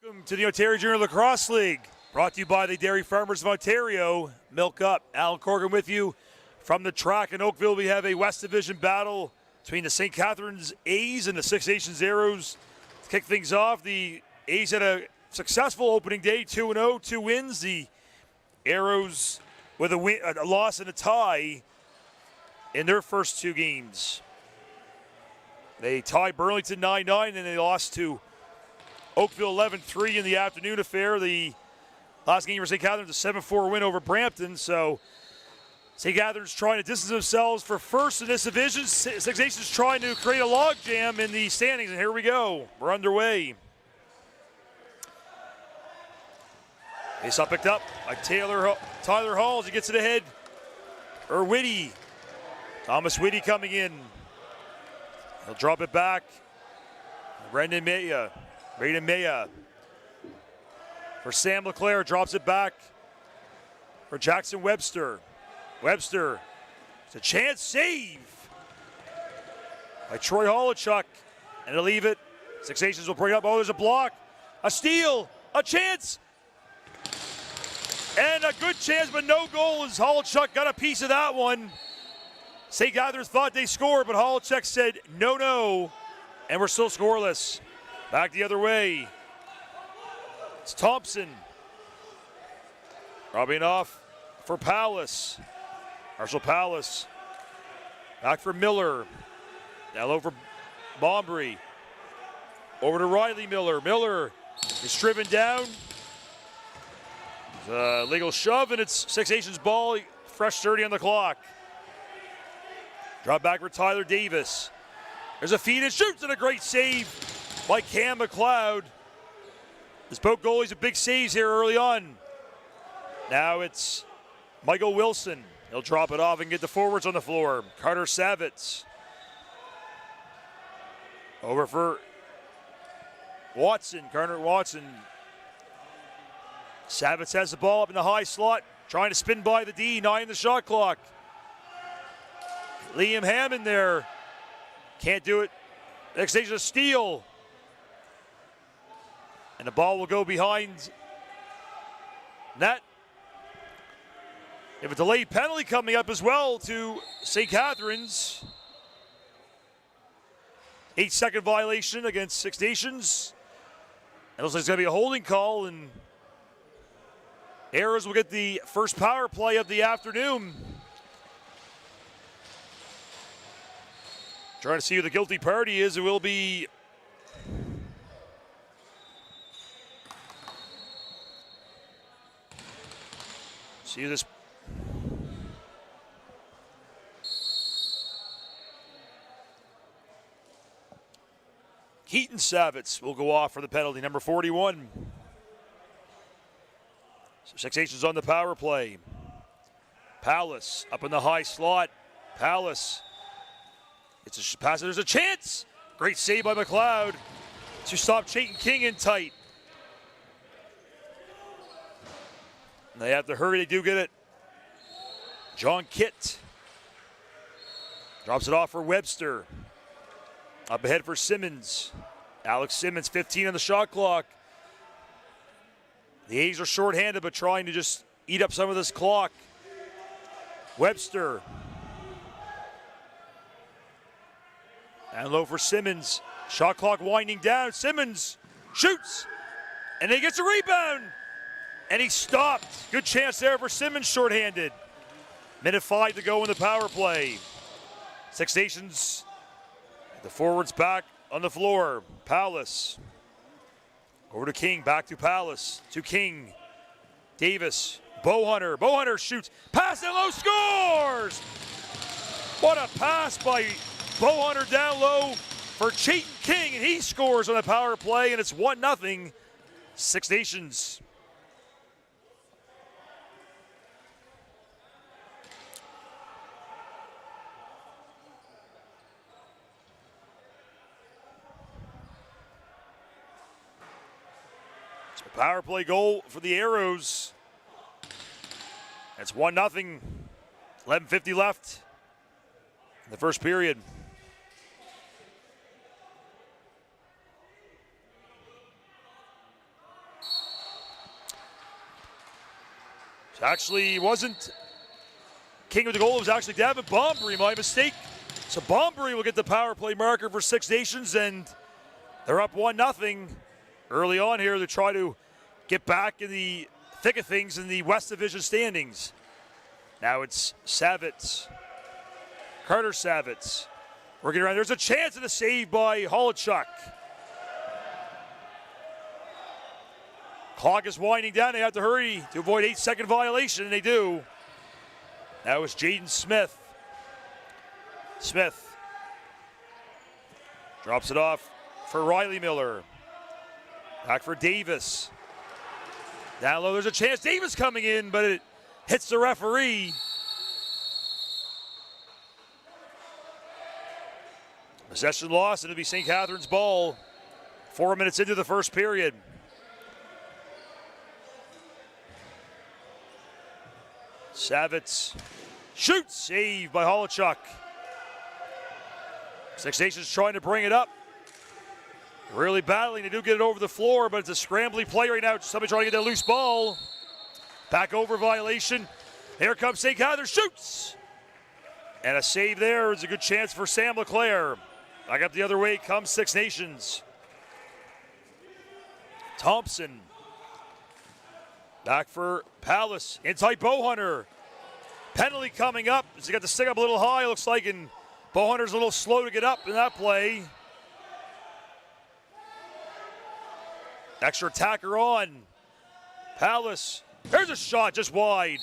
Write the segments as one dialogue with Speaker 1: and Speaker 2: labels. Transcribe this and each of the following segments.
Speaker 1: Welcome to the Ontario Junior Lacrosse League, brought to you by the Dairy Farmers of Ontario. Milk Up. Alan Corgan with you from the track in Oakville. We have a West Division battle between the St. Catharines A's and the Six Nations Arrows. To kick things off, the A's had a successful opening day, 2-0, 2 wins. The Arrows with a loss and a tie in their first two games. They tied Burlington 9-9 and they lost to Oakville 11-3 in the afternoon affair. The last game for St. Catharines, a 7-4 win over Brampton. So St. Catharines trying to distance themselves for first in this division. Six Nations trying to create a logjam in the standings, and here we go. We're underway. Face-up picked up by Tyler Hall as he gets it ahead. Whitty. Thomas Whitty coming in. He'll drop it back. Brendan Maya for Sam LeClaire, drops it back for Jackson Webster. Webster, it's a chance save by Troy Holochuk, and they'll leave it. Six Nations will bring up. Oh, there's a block, a steal, a chance, and a good chance, but no goal as Holochuk got a piece of that one. St. Catharines thought they scored, but Holochuk said no, and we're still scoreless. Back the other way. It's Thompson. Rubbing off for Palace. Marshall Palace. Back for Miller. Now over Bombry. Over to Riley Miller. Miller is driven down. Legal shove, and it's Six Nations ball. Fresh 30 on the clock. Drop back for Tyler Davis. There's a feed and shoots, and a great save by Cam McLeod. This both goalies a big saves here early on. Now it's Michael Wilson. He'll drop it off and get the forwards on the floor. Carter Savitz. Over for Watson. Carter Watson. Savitz has the ball up in the high slot, trying to spin by the D, 9 in the shot clock. Liam Hammond there. Can't do it. Next stage a steal. And the ball will go behind net. They have a delayed penalty coming up as well to St. Catharines. 8-second violation against Six Nations. It looks like it's going to be a holding call, and Arrows will get the first power play of the afternoon. Trying to see who the guilty party is. It will be see this. Keaton Savitz will go off for the penalty, number 41. So Six Nations on the power play. Palace up in the high slot. Palace. It's a pass. There's a chance. Great save by McLeod to stop Chayton King in tight. And they have to hurry. They do get it. John Kitt drops it off for Webster. Up ahead for Simmons. Alex Simmons, 15 on the shot clock. The A's are shorthanded, but trying to just eat up some of this clock. Webster. And low for Simmons. Shot clock winding down. Simmons shoots. And he gets a rebound. And he stopped. Good chance there for Simmons, shorthanded. Minute 5 to go in the power play. Six Nations. The forwards back on the floor. Palace. Over to King. Back to Palace. To King. Davis. Bowhunter. Bowhunter shoots. Pass and low. Scores! What a pass by Bowhunter down low for Chayton King, and he scores on the power play, and it's 1-0 Six Nations. So power play goal for the Arrows. It's 1-0. 11:50 left in the first period. Actually, it wasn't King with the goal. It was actually Davin Bombury, my mistake. So Bombury will get the power play marker for Six Nations, and they're up 1-0 early on here to try to get back in the thick of things in the West Division standings. Now it's Savitz. Carter Savitz working around. There's a chance and a save by Holochuk. Clock is winding down. They have to hurry to avoid 8-second violation, and they do. Now it's Jaden Smith. Smith drops it off for Riley Miller. Back for Davis. Down low, there's a chance. Davis coming in, but it hits the referee. Possession lost, and it'll be St. Catharines' ball. 4 minutes into the first period. Savitz shoots, save by Holochuk. Six Nations trying to bring it up. Really battling. They do get it over the floor, but it's a scrambly play right now. Somebody trying to get that loose ball. Back over violation. Here comes St. Catharines, shoots. And a save there is a good chance for Sam LeClaire. Back up the other way comes Six Nations. Thompson. Back for Palace. Inside Bowhunter. Penalty coming up. He's got the stick up a little high, looks like, and Bowhunter's a little slow to get up in that play. Extra attacker on. Palace. There's a shot just wide.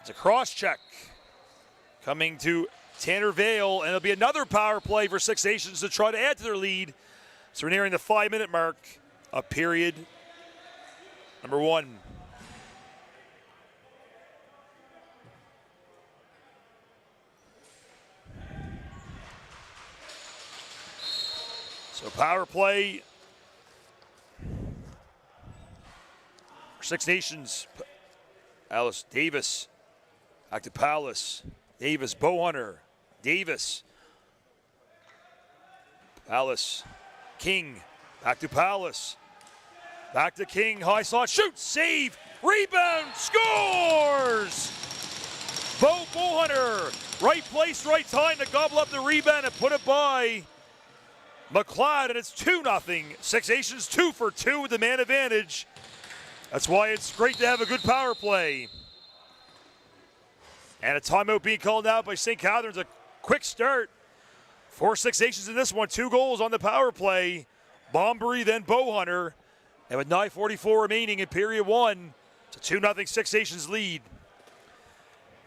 Speaker 1: It's a cross check coming to Tanner Vale, and it'll be another power play for Six Nations to try to add to their lead. So we're nearing the 5-minute mark of period number 1. So power play for Six Nations. Alice Davis back to Palace. Davis, Bowhunter, Davis. Palace, King, back to Palace. Back to King, high slot, shoots, save, rebound, scores! Bowhunter, right place, right time to gobble up the rebound and put it by McLeod, and it's 2-0. Six Nations 2 for 2 with the man advantage. That's why it's great to have a good power play. And a timeout being called out by St. Catharines. A quick start for Six Nations in this one. 2 goals on the power play. Bombury, then Bowhunter. And with 9:44 remaining in period 1, it's a 2-0 Six Nations lead.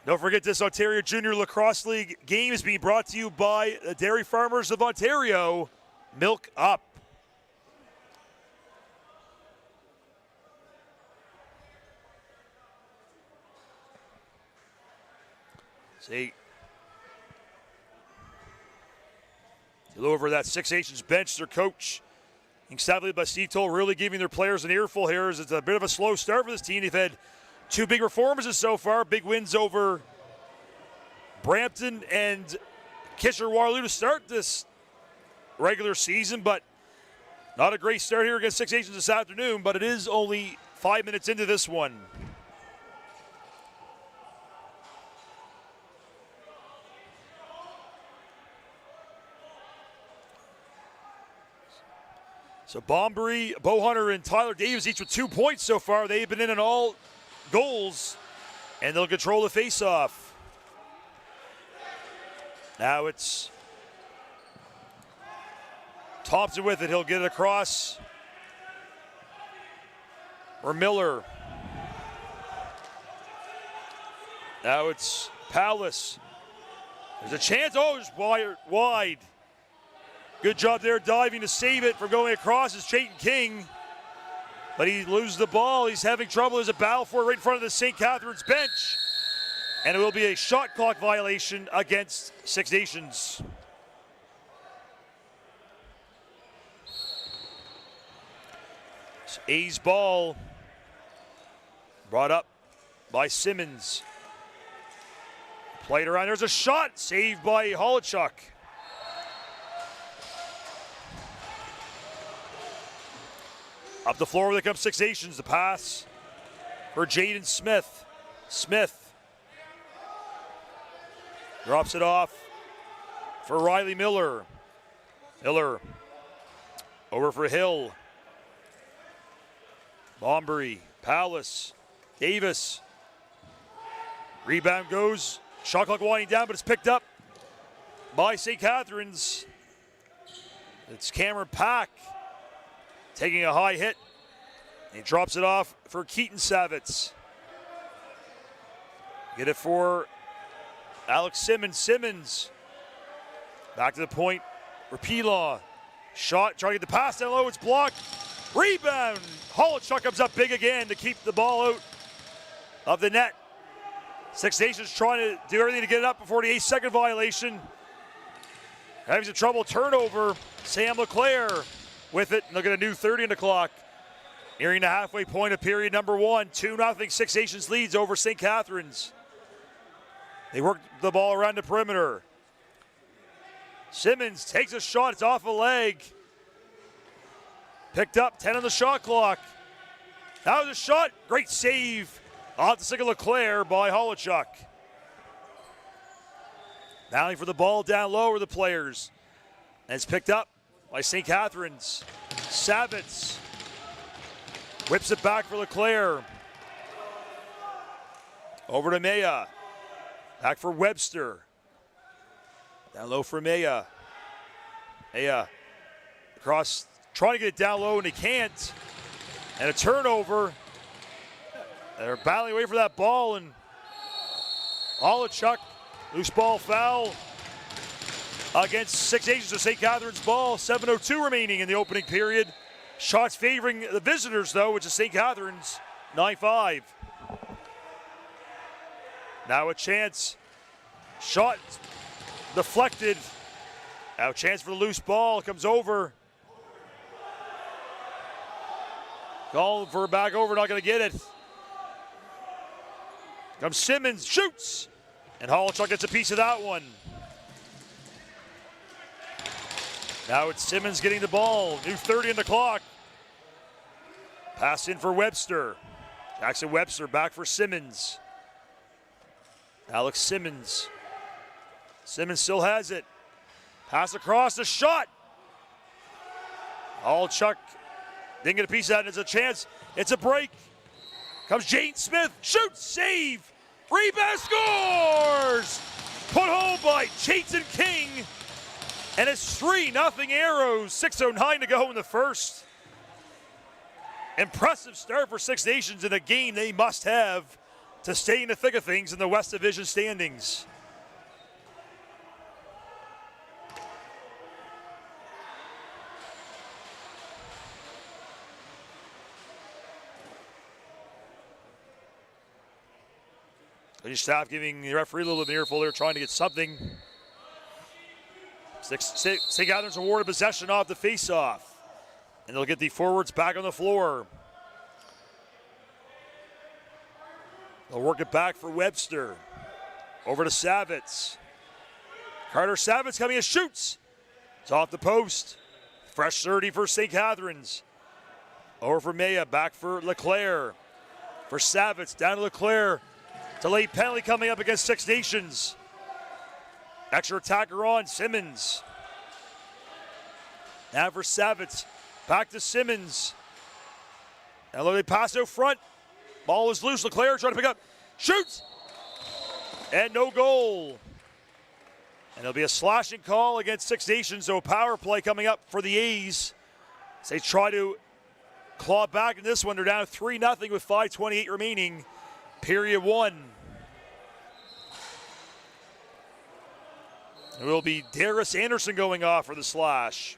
Speaker 1: Don't forget, this Ontario Junior Lacrosse League game is being brought to you by the Dairy Farmers of Ontario. Milk up. See, look over that Six Nations bench, their coach, sadly by Steve Toll, really giving their players an earful here as it's a bit of a slow start for this team. They've had 2 big performances so far, big wins over Brampton and Kitchener-Waterloo to start this regular season, but not a great start here against Six Nations this afternoon, but it is only 5 minutes into this one. So Bombury, Bowhunter, and Tyler Davis each with 2 points so far. They've been in on all goals, and they'll control the face-off. Now it's Thompson with it. He'll get it across. Or Miller. Now it's Palace. There's a chance. Oh, it's wide. Good job there diving to save it from going across is Chayton King. But he loses the ball. He's having trouble. There's a battle for it right in front of the St. Catharines bench. And it will be a shot clock violation against Six Nations. It's A's ball. Brought up by Simmons. Played around. There's a shot saved by Holochuk. Up the floor, there comes Six Nations. The pass for Jaden Smith. Smith drops it off for Riley Miller. Miller over for Hill. Bombury, Palace, Davis. Rebound goes. Shot clock winding down, but it's picked up by St. Catharines. It's Cameron Pack taking a high hit. He drops it off for Keaton Savitz. Get it for Alex Simmons. Simmons back to the point for Pilaw. Shot, trying to get the pass down low. It's blocked. Rebound. Holochuk comes up big again to keep the ball out of the net. Six Nations trying to do everything to get it up before the 8-second violation. Having some trouble. Turnover. Sam LeClaire with it. Look at a new 30 on the clock. Nearing the halfway point of period number 1. 2-0. Six Nations leads over St. Catharines. They work the ball around the perimeter. Simmons takes a shot. It's off a leg. Picked up. 10 on the shot clock. That was a shot. Great save off the stick of LeClaire by Holochuk. Battling for the ball down low are the players. And it's picked up by St. Catharines. Savitz whips it back for LeClaire. Over to Maya. Back for Webster. Down low for Maya. Maya across, trying to get it down low and he can't. And a turnover. They're battling away for that ball and Holochuk, loose ball foul against Six Nations of St. Catharines ball. 7:02 remaining in the opening period. Shots favoring the visitors though, which is St. Catharines, 9-5. Now a chance. Shot deflected. Now a chance for the loose ball. Comes over. Call for back over, not going to get it. Comes Simmons, shoots. And Holochuk gets a piece of that one. Now it's Simmons getting the ball. New 30 on the clock. Pass in for Webster. Jackson Webster back for Simmons. Alex Simmons. Simmons still has it. Pass across, the shot. Holochuk didn't get a piece of that, and it's a chance. It's a break. Comes Jane Smith, shoots, save. Rebound, scores! Put home by Chayton King. And it's 3-0 Arrows. 6:09 to go in the first. Impressive start for Six Nations in a game they must have to stay in the thick of things in the West Division standings. The staff giving the referee a little bit of an earful. They're trying to get something. St. Catharines awarded possession off the faceoff. And they'll get the forwards back on the floor. They'll work it back for Webster. Over to Savitz. Carter Savitz coming in, shoots. It's off the post. Fresh 30 for St. Catharines. Over for Maya, back for LeClaire. For Savitz, down to LeClaire. Delayed penalty coming up against Six Nations. Extra attacker on, Simmons. Now for Savitz, back to Simmons. Now they pass out front. Ball is loose, LeClaire trying to pick up. Shoots! And no goal. And there'll be a slashing call against Six Nations, so a power play coming up for the A's. As they try to claw back in this one. They're down 3-0 with 5:28 remaining. Period 1. It will be Darius Anderson going off for the slash.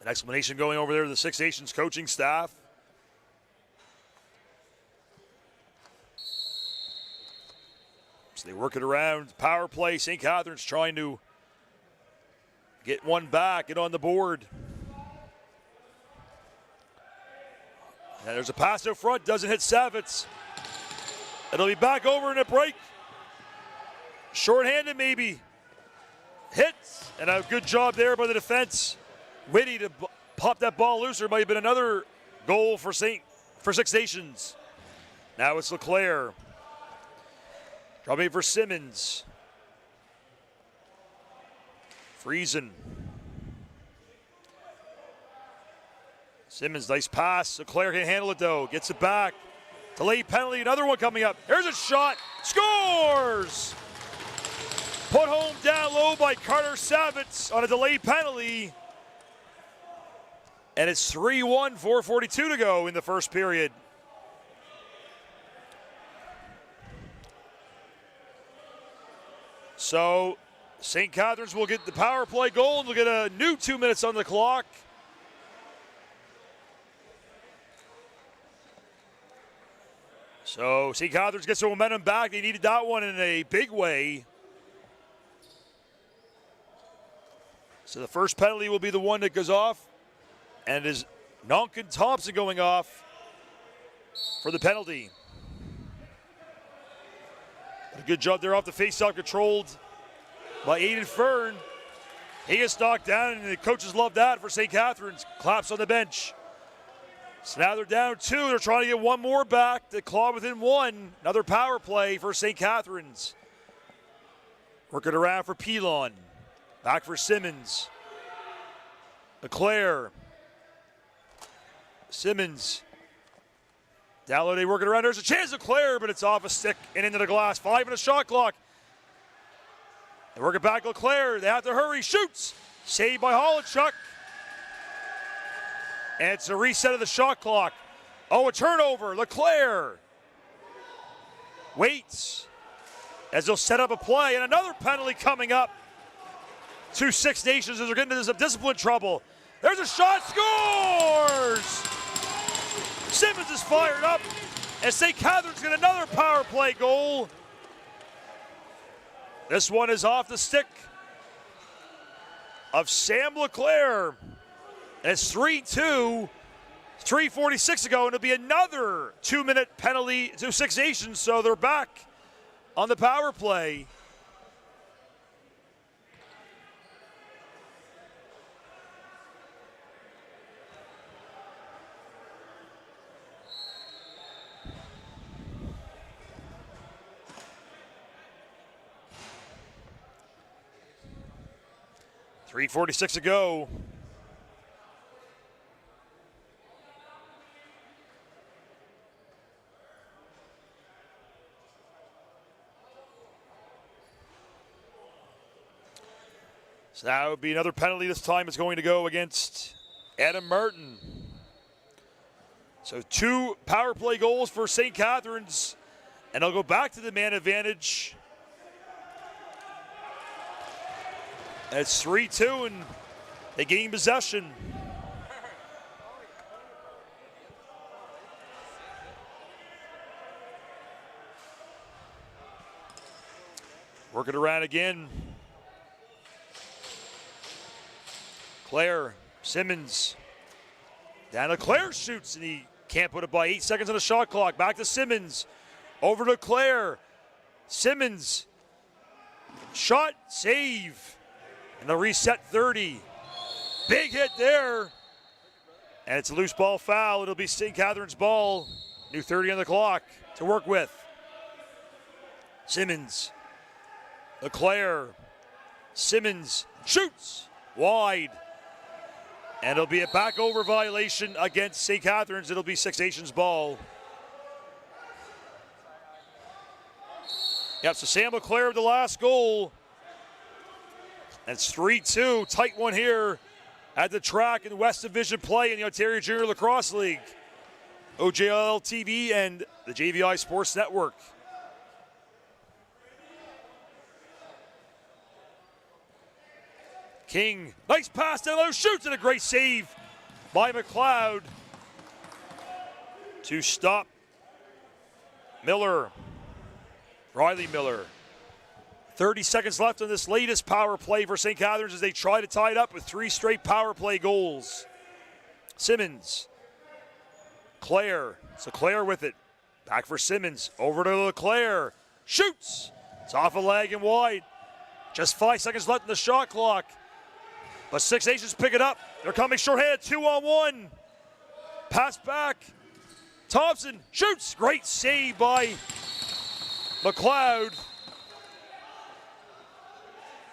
Speaker 1: An explanation going over there to the Six Nations coaching staff. work it around. Power play. St. Catharines trying to get one back, get on the board. And there's a pass out front, doesn't hit Savitz. It'll be back over in a break. Short-handed maybe. Hits, and a good job there by the defense. Whitty to pop that ball loose. There might have been another goal for Six Nations. Now it's LeClaire. Dropping for Simmons. Friesen. Simmons, nice pass. LeClaire can handle it though. Gets it back. Delayed penalty, another one coming up. Here's a shot. Scores! Put home down low by Carter Savitz on a delayed penalty. And it's 3-1, 4:42 to go in the first period. So St. Catharines will get the power play goal and we'll get a new 2 minutes on the clock. So St. Catharines gets the momentum back. They needed that one in a big way. So the first penalty will be the one that goes off. And it is Nonkin Thompson going off for the penalty. A good job there off the faceoff, controlled by Aiden Fern. He gets knocked down, and the coaches love that for St. Catharines. Claps on the bench. So now they're down 2. They're trying to get one more back. They claw within 1. Another power play for St. Catharines. Working around for Pilon. Back for Simmons. LeClaire. Simmons. Down low, they working around. There's a chance of LeClaire, but it's off a stick and into the glass. 5 in a shot clock. They work it back, LeClaire. They have to hurry. Shoots. Saved by Holachuk. And it's a reset of the shot clock. Oh, a turnover. LeClaire waits as they'll set up a play. And another penalty coming up to Six Nations as they're getting into some discipline trouble. There's a shot. Scores! Simmons is fired up. And St. Catharines get another power play goal. This one is off the stick of Sam LeClaire. And it's 3-2, 3:46 to go, and it'll be another 2-minute penalty to Six Nations, so they're back on the power play. .346 to go. So that would be another penalty. This time it's going to go against Adam Martin. So 2 power play goals for St. Catharines, and they'll go back to the man advantage. And it's 3-2, and they gain possession. Work it around again. Claire, Simmons. Down to Claire, shoots, and he can't put it by. 8 seconds on the shot clock. Back to Simmons. Over to Claire. Simmons. Shot, save. And the reset 30. Big hit there. And it's a loose ball foul. It'll be St. Catharines' ball. New 30 on the clock to work with. Simmons. LeClaire. Simmons shoots. Wide. And it'll be a back over violation against St. Catharines. It'll be Six Nations ball. Yep, so Sam LeClaire with the last goal. That's 3-2. Tight one here at the track in West Division play in the Ontario Junior Lacrosse League. OJLL TV and the JVI Sports Network. King, nice pass down low, shoots, and a great save by McLeod to stop Miller, Riley Miller. 30 seconds left on this latest power play for St. Catharines as they try to tie it up with 3 straight power play goals. Simmons. Claire. So Claire with it. Back for Simmons. Over to LeClaire. Shoots. It's off a leg and wide. Just 5 seconds left in the shot clock. But Six Nations pick it up. They're coming shorthanded. 2-on-1. Pass back. Thompson shoots. Great save by McLeod.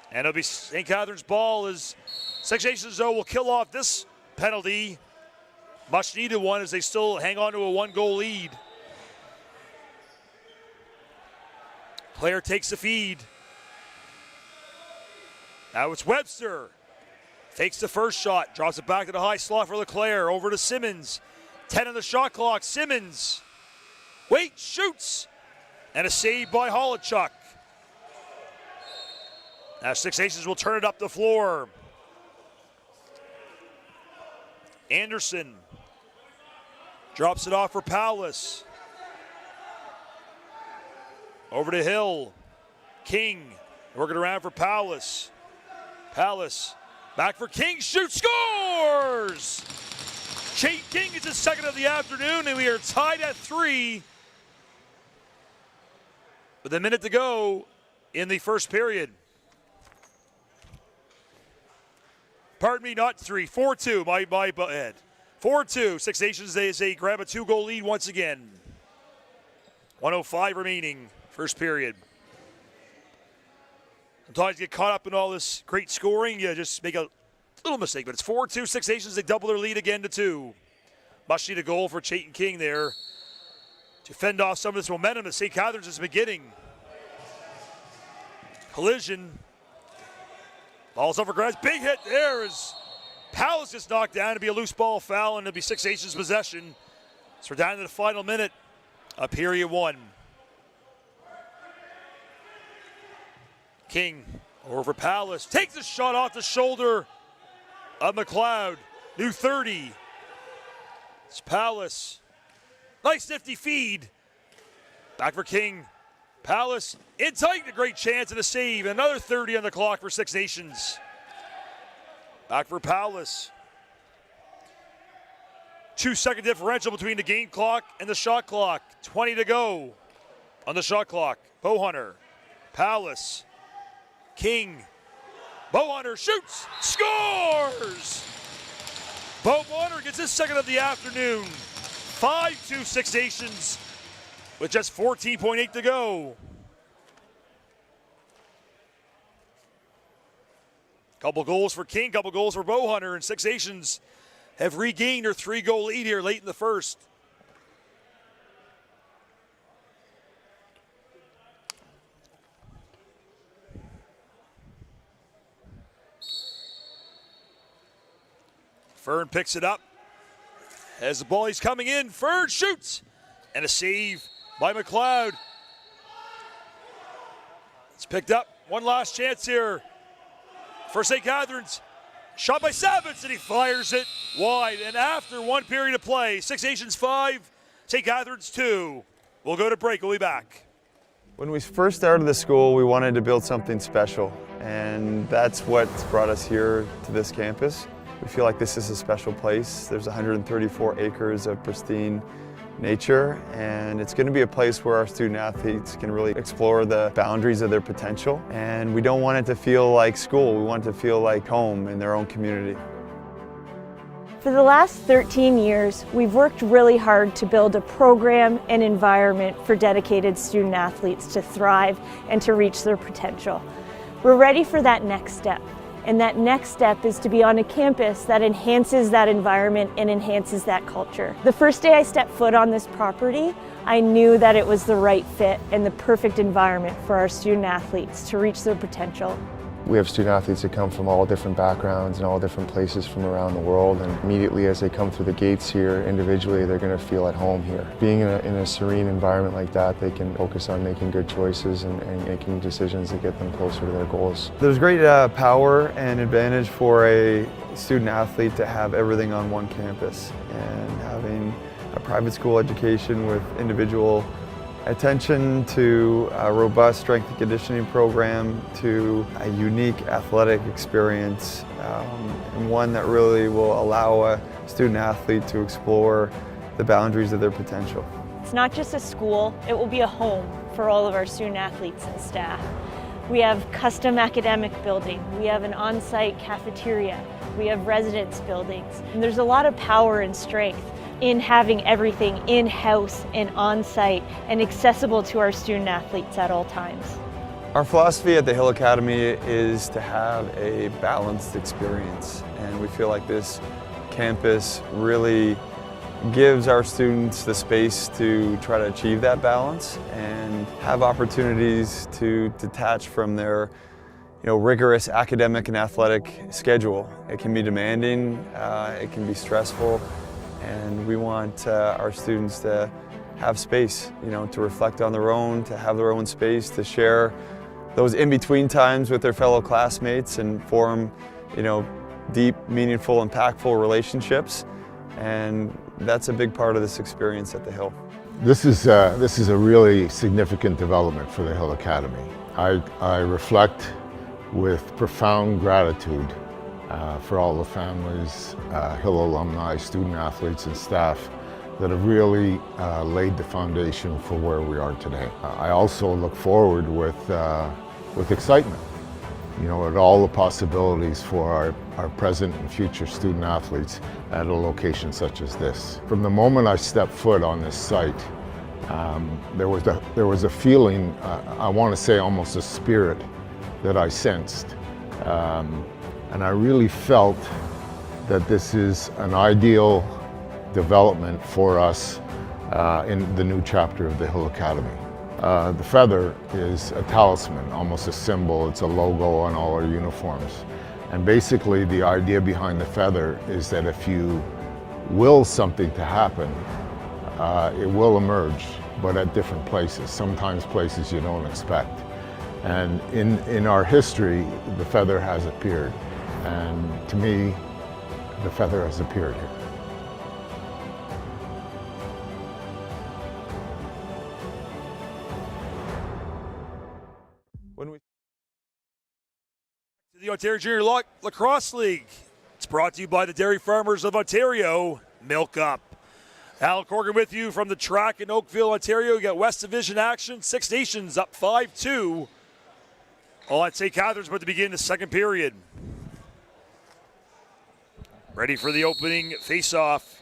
Speaker 1: And it'll be St. Catharines' ball as Six Nations, though, will kill off this penalty. Much needed one as they still hang on to a 1-goal lead. Player takes the feed. Now it's Webster. Takes the first shot, drops it back to the high slot for LeClaire. Over to Simmons. 10 on the shot clock. Simmons. Wait, shoots. And a save by Holochuk. Now Six Nations will turn it up the floor. Anderson drops it off for Powless. Over to Hill. King working around for Powless. Powless back for King. Shoots, scores! Chait King is his second of the afternoon, and we are tied at 3 with a minute to go in the first period. Pardon me, not 3, 4-2, my head. 4-2, Six Nations, they grab a 2-goal lead once again. 1:05 remaining, first period. Sometimes you get caught up in all this great scoring, you just make a little mistake, but it's 4-2, Six Nations, they double their lead again to 2. Must need a goal for Chait King there to fend off some of this momentum that St. Catharines is beginning. Collision. Ball's over grabs. Big hit there as Powell's just knocked down to be a loose ball foul, and it'll be Six Nations possession. So we're down to the final minute of period 1. King over for Palace. Takes a shot off the shoulder of McLeod. New 30. It's Palace. Nice nifty feed. Back for King. Palace in tight, a great chance and a save. Another 30 on the clock for Six Nations. Back for Palace. 2-second differential between the game clock and the shot clock. 20 to go on the shot clock. Bowhunter. Palace. King. Bowhunter shoots. Scores! Bowhunter gets his second of the afternoon. 5-2 Six Nations with just 14.8 to go. Couple goals for King, couple goals for Bowhunter, and Six Nations have regained their 3-goal lead here late in the first. Fern picks it up. As the ball is coming in, Fern shoots. And a save by McLeod. It's picked up. One last chance here for St. Catharines. Shot by Savitz, and he fires it wide. And after one period of play, Six Nations 5, St. Catharines 2. We'll go to break. We'll be back.
Speaker 2: When we first started the school, we wanted to build something special. And that's what brought us here to this campus. We feel like this is a special place. There's 134 acres of pristine nature, and it's going to be a place where our student athletes can really explore the boundaries of their potential. And we don't want it to feel like school. We want it to feel like home in their own community.
Speaker 3: For the last 13 years, we've worked really hard to build a program and environment for dedicated student athletes to thrive and to reach their potential. We're ready for that next step. And that next step is to be on a campus that enhances that environment and enhances that culture. The first day I stepped foot on this property, I knew that it was the right fit and the perfect environment for our student athletes to reach their potential.
Speaker 4: We have student athletes that come from all different backgrounds and all different places from around the world, and immediately as they come through the gates here individually, they're going to feel at home here. Being in a serene environment like that, they can focus on making good choices and making decisions that get them closer to their goals.
Speaker 2: There's great power and advantage for a student athlete to have everything on one campus, and having a private school education with individual Attention to a robust strength and conditioning program, to a unique athletic experience, and one that really will allow a student athlete to explore the boundaries of their potential.
Speaker 3: It's not just a school, it will be a home for all of our student athletes and staff. We have custom academic building, we have an on-site cafeteria, we have residence buildings, and there's a lot of power and strength in having everything in-house and on-site and accessible to our student athletes at all times.
Speaker 2: Our philosophy at the Hill Academy is to have a balanced experience, and we feel like this campus really gives our students the space to try to achieve that balance and have opportunities to detach from their rigorous academic and athletic schedule. It can be demanding, it can be stressful, and we want our students to have space, to reflect on their own, to have their own space, to share those in-between times with their fellow classmates and form, deep, meaningful, impactful relationships. And that's a big part of this experience at the Hill.
Speaker 5: This is a really significant development for the Hill Academy. I reflect with profound gratitude for all the families, Hill alumni, student athletes, and staff that have really laid the foundation for where we are today. I also look forward with excitement, at all the possibilities for our present and future student athletes at a location such as this. From the moment I stepped foot on this site, there was a feeling, I want to say almost a spirit, that I sensed. And I really felt that this is an ideal development for us in the new chapter of the Hill Academy. The feather is a talisman, almost a symbol. It's a logo on all our uniforms. And basically the idea behind the feather is that if you will something to happen, it will emerge, but at different places, sometimes places you don't expect. And in our history, the feather has appeared. And to me, the feather has appeared here.
Speaker 2: When we
Speaker 1: The Ontario Junior Lacrosse League. It's brought to you by the Dairy Farmers of Ontario. Milk Up. Al Corgan with you from the track in Oakville, Ontario. You got West Division action. Six Nations up 5-2. All at St. Catharines about to begin the second period. Ready for the opening face-off.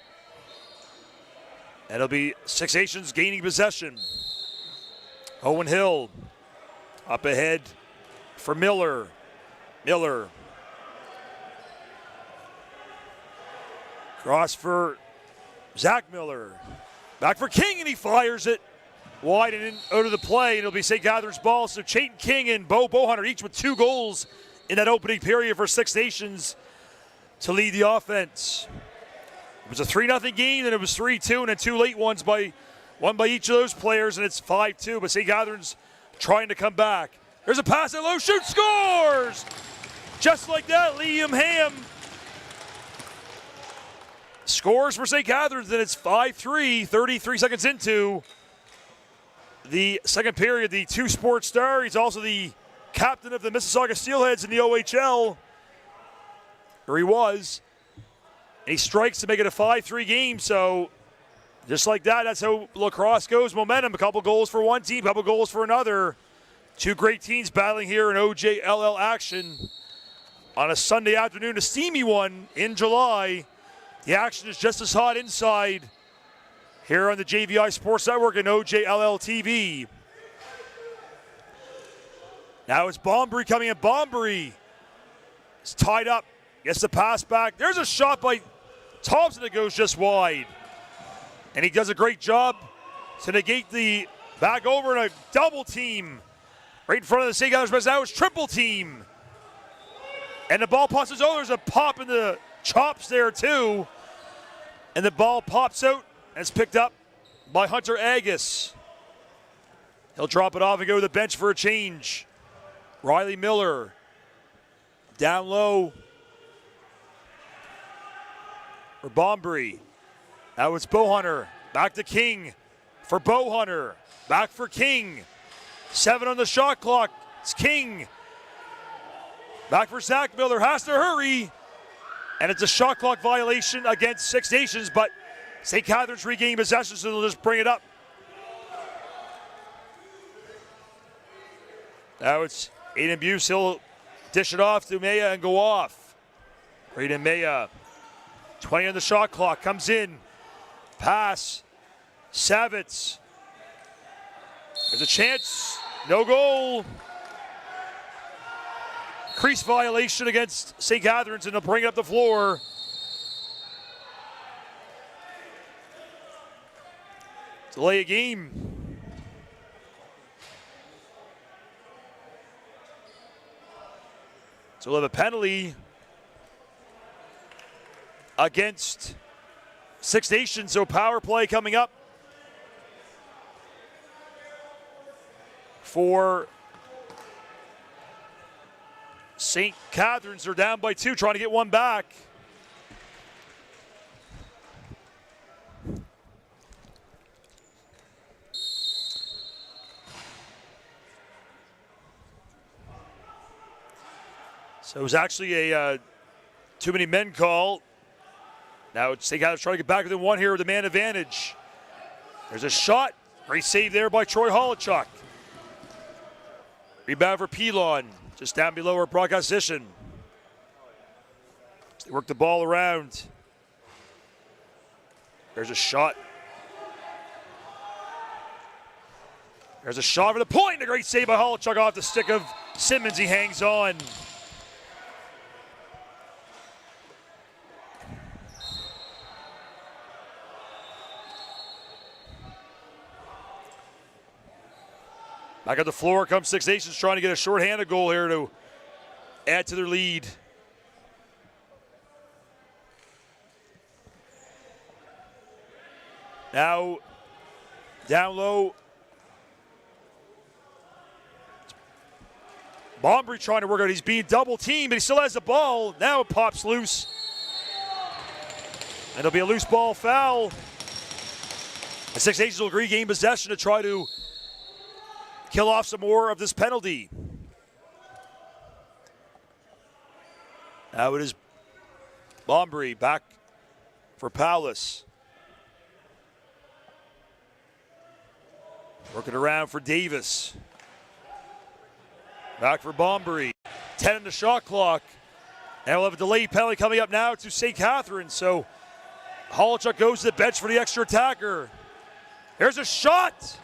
Speaker 1: And it'll be Six Nations gaining possession. Owen Hill up ahead for Miller. Miller. Cross for Zach Miller. Back for King, and he fires it wide and in, out of the play. And it'll be St. Catharines' ball. So Chayton King and Bo Bohunter each with 2 goals in that opening period for Six Nations to lead the offense. It was a 3-0 game, then it was 3-2, and then 2 late ones one by each of those players, and it's 5-2. But St. Catharines trying to come back. There's a pass at low, shoot, scores! Just like that, Liam Ham scores for St. Catharines, and it's 5-3, 33 seconds into the second period. The 2-sport star, he's also the captain of the Mississauga Steelheads in the OHL, or he was. And he strikes to make it a 5-3 game, so just like that, that's how lacrosse goes. Momentum, a couple goals for one team, a couple goals for another. 2 great teams battling here in OJLL action on a Sunday afternoon, a steamy one in July. The action is just as hot inside here on the JVI Sports Network and OJLL TV. Now it's Bombury coming in. Bombury is tied up, gets the pass back. There's a shot by Thompson that goes just wide. And he does a great job to negate the back over and a double team right in front of the St. Catharines press. Now it's triple team. And the ball passes over. There's a pop in the chops there too. And the ball pops out and it's picked up by Hunter Agus. He'll drop it off and go to the bench for a change. Riley Miller down low for Bombury. Now it's Bohunter. Back to King for Bowhunter. Back for King. 7 on the shot clock. It's King. Back for Zach Miller. Has to hurry. And it's a shot clock violation against Six Nations, but St. Catharines regain possession, so they'll just bring it up. Now it's Aiden Buse. He'll dish it off to Maya and go off. Aiden Maya, 20 on the shot clock, comes in. Pass. Savitz. There's a chance. No goal. Crease violation against St. Catharines, and they'll bring it up the floor. Delay a game. So we'll have a penalty against Six Nations, so power play coming up for St. Catharines. They're down by 2, trying to get one back. So it was actually a too many men call. Now it's St. Catharines trying to get back within 1 here with the man advantage. There's a shot. Great save there by Troy Holochuk. Rebound for Pilon, just down below our broadcast position. They work the ball around. There's a shot. There's a shot for the point. A great save by Holochuk off the stick of Simmons. He hangs on. Back on the floor comes Six Nations, trying to get a shorthanded goal here to add to their lead. Now, down low. Bombury trying to work out. He's being double teamed, but he still has the ball. Now it pops loose. And it'll be a loose ball foul. The Six Nations will regain possession to try to kill off some more of this penalty. Now it is Bombury back for Paulus. Working around for Davis. Back for Bombury. 10 on the shot clock. And we'll have a delayed penalty coming up now to St. Catharines. So Holochuk goes to the bench for the extra attacker. There's a shot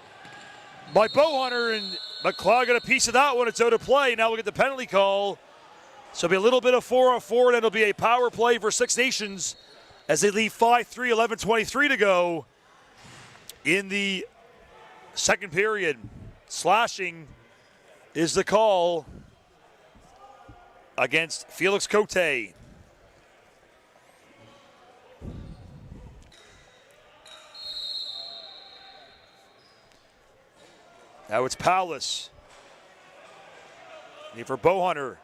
Speaker 1: by Bowhunter, and McLeod got a piece of that one. It's out of play. Now we'll get the penalty call. So it'll be a little bit of 4-on-4, and it'll be a power play for Six Nations as they lead 5-3, 11:23 to go in the second period. Slashing is the call against Felix Cote. Now it's Paulus. Need for Bowhunter.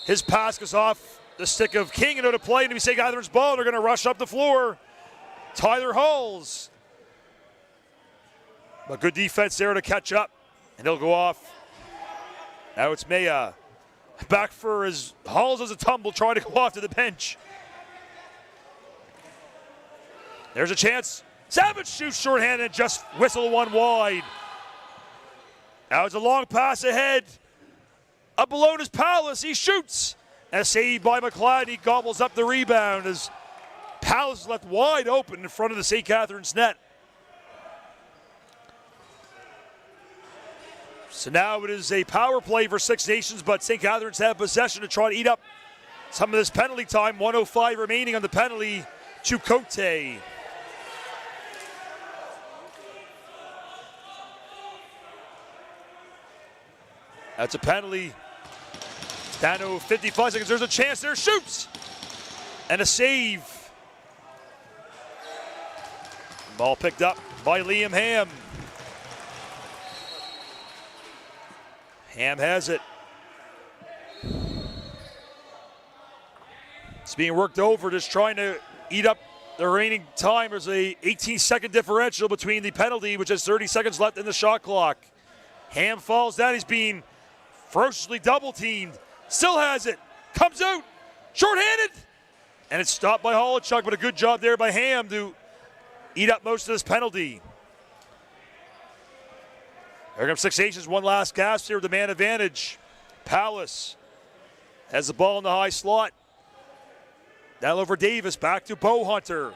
Speaker 1: His pass goes off the stick of King and out of play. And if you say Catharines ball, they're going to rush up the floor. Tyler Halls. But good defense there to catch up. And he'll go off. Now it's Maya. Back for his Halls as a tumble, trying to go off to the bench. There's a chance. Savage shoots shorthanded and just whistle one wide. Now it's a long pass ahead. Up below is Paulus. He shoots. And a save by McLeod. He gobbles up the rebound as Paulus is left wide open in front of the St. Catharines net. So now it is a power play for Six Nations, but St. Catharines have possession to try to eat up some of this penalty time. 1:05 remaining on the penalty to Cote. That's a penalty. Down to 55 seconds. There's a chance there. Shoots. And a save. Ball picked up by Liam Ham. Ham has it. It's being worked over, just trying to eat up the remaining time. There's a 18-second differential between the penalty, which has 30 seconds left in the shot clock. Ham falls down. He's being ferociously double-teamed. Still has it. Comes out. Short-handed. And it's stopped by Holochuk, but a good job there by Ham to eat up most of this penalty. Here comes Six Nations. One last gasp here with the man advantage. Palace has the ball in the high slot. Now over Davis. Back to Bowhunter.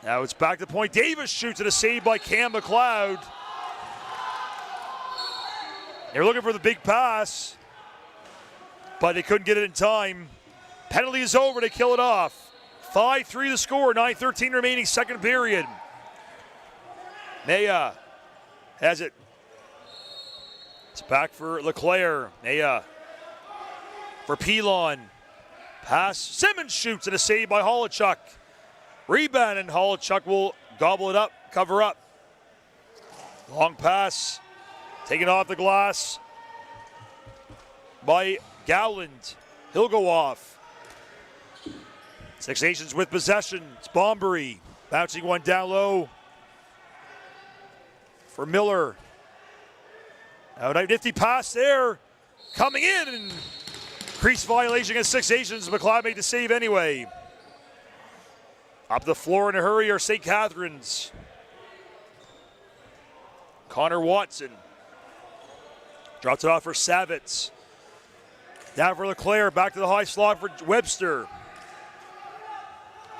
Speaker 1: Now it's back to point. Davis shoots at a save by Cam McLeod. They're looking for the big pass, but they couldn't get it in time. Penalty is over. They kill it off. 5-3 the score. 9:13 remaining, second period. Maya has it. It's back for LeClaire. Maya for Pilon. Pass. Simmons shoots and a save by Holochuk. Rebound, and Holochuk will gobble it up, cover up. Long pass. Taken off the glass by Gowland. He'll go off. Six Nations with possession. It's Bombury. Bouncing one down low for Miller. Now a nifty pass there. Coming in, and crease violation against Six Nations. McLeod made the save anyway. Up the floor in a hurry are St. Catharines. Connor Watson. Drops it off for Savitz. Down for LeClaire. Back to the high slot for Webster.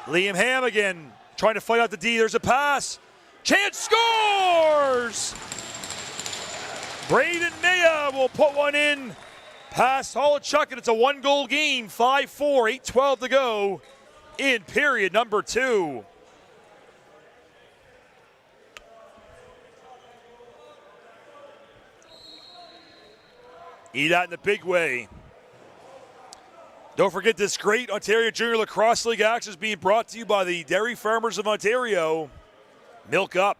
Speaker 1: Liam Ham again. Trying to fight out the D. There's a pass. Chance scores! Braden Maya will put one in past Holochuk, and it's a one-goal game. 5-4, 8:12 to go in period number 2. Eat that in the big way. Don't forget this great Ontario Junior Lacrosse League action is being brought to you by the Dairy Farmers of Ontario. Milk up.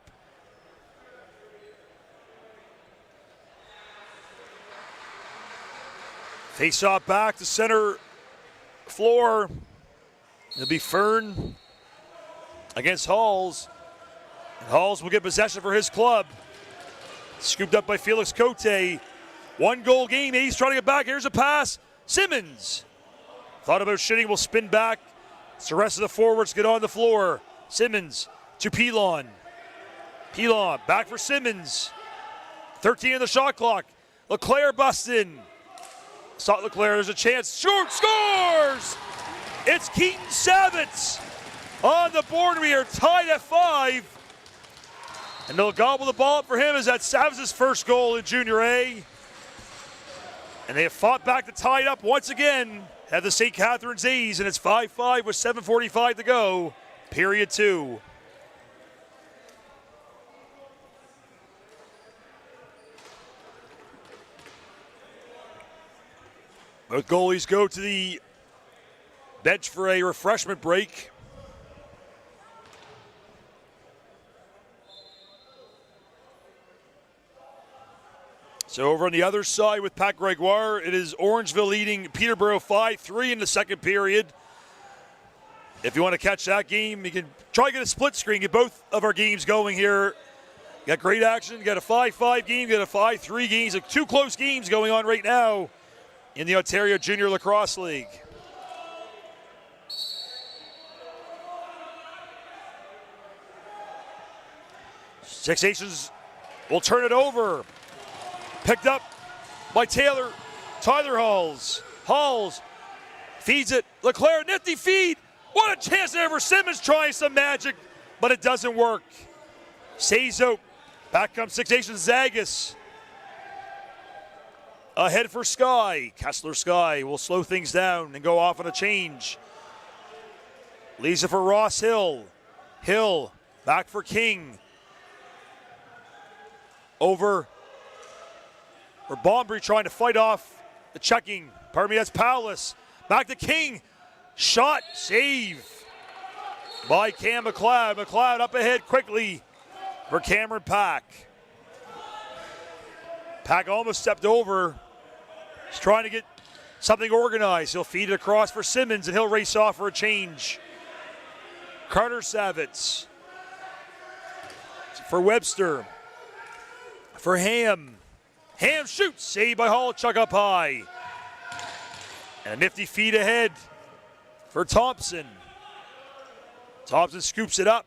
Speaker 1: Face off back to center floor. It'll be Fern against Halls. And Halls will get possession for his club. Scooped up by Felix Cote. One-goal game. He's trying to get back. Here's a pass. Simmons. Thought about shooting. Will spin back. So the rest of the forwards get on the floor. Simmons to Pilon. Pilon back for Simmons. 13 in the shot clock. LeClaire busts in. Sought LeClaire. There's a chance. Short scores! It's Keaton Savitz on the board. We are tied at 5. And they'll gobble the ball up for him as that's Savitz's first goal in Junior A. And they have fought back to tie it up once again. Have the St. Catharines A's, and it's 5-5 with 7:45 to go. Period 2. Both goalies go to the bench for a refreshment break. So over on the other side with Pat Gregoire, it is Orangeville leading Peterborough 5-3 in the second period. If you want to catch that game, you can try to get a split screen, get both of our games going here. You got great action, you got a 5-5 game, you got a 5-3 game. So 2 close games going on right now in the Ontario Junior Lacrosse League. Six Nations will turn it over. Picked up by Tyler Halls. Halls feeds it. LeClaire, nifty feed. What a chance there for Simmons trying some magic, but it doesn't work. Sazo. Back comes Six Nations Zagas. Ahead for Sky. Kessler Sky will slow things down and go off on a change. Leaves it for Ross Hill. Hill back for King. Over for Bombury trying to fight off the checking. Pardon me, that's Powless. Back to King. Shot, save by Cam McLeod. McLeod up ahead quickly for Cameron Pack. Pack almost stepped over. He's trying to get something organized. He'll feed it across for Simmons, and he'll race off for a change. Carter Savitz for Webster. For Ham. Ham shoots, saved by Holochuk up high. And a nifty feed ahead for Thompson. Thompson scoops it up.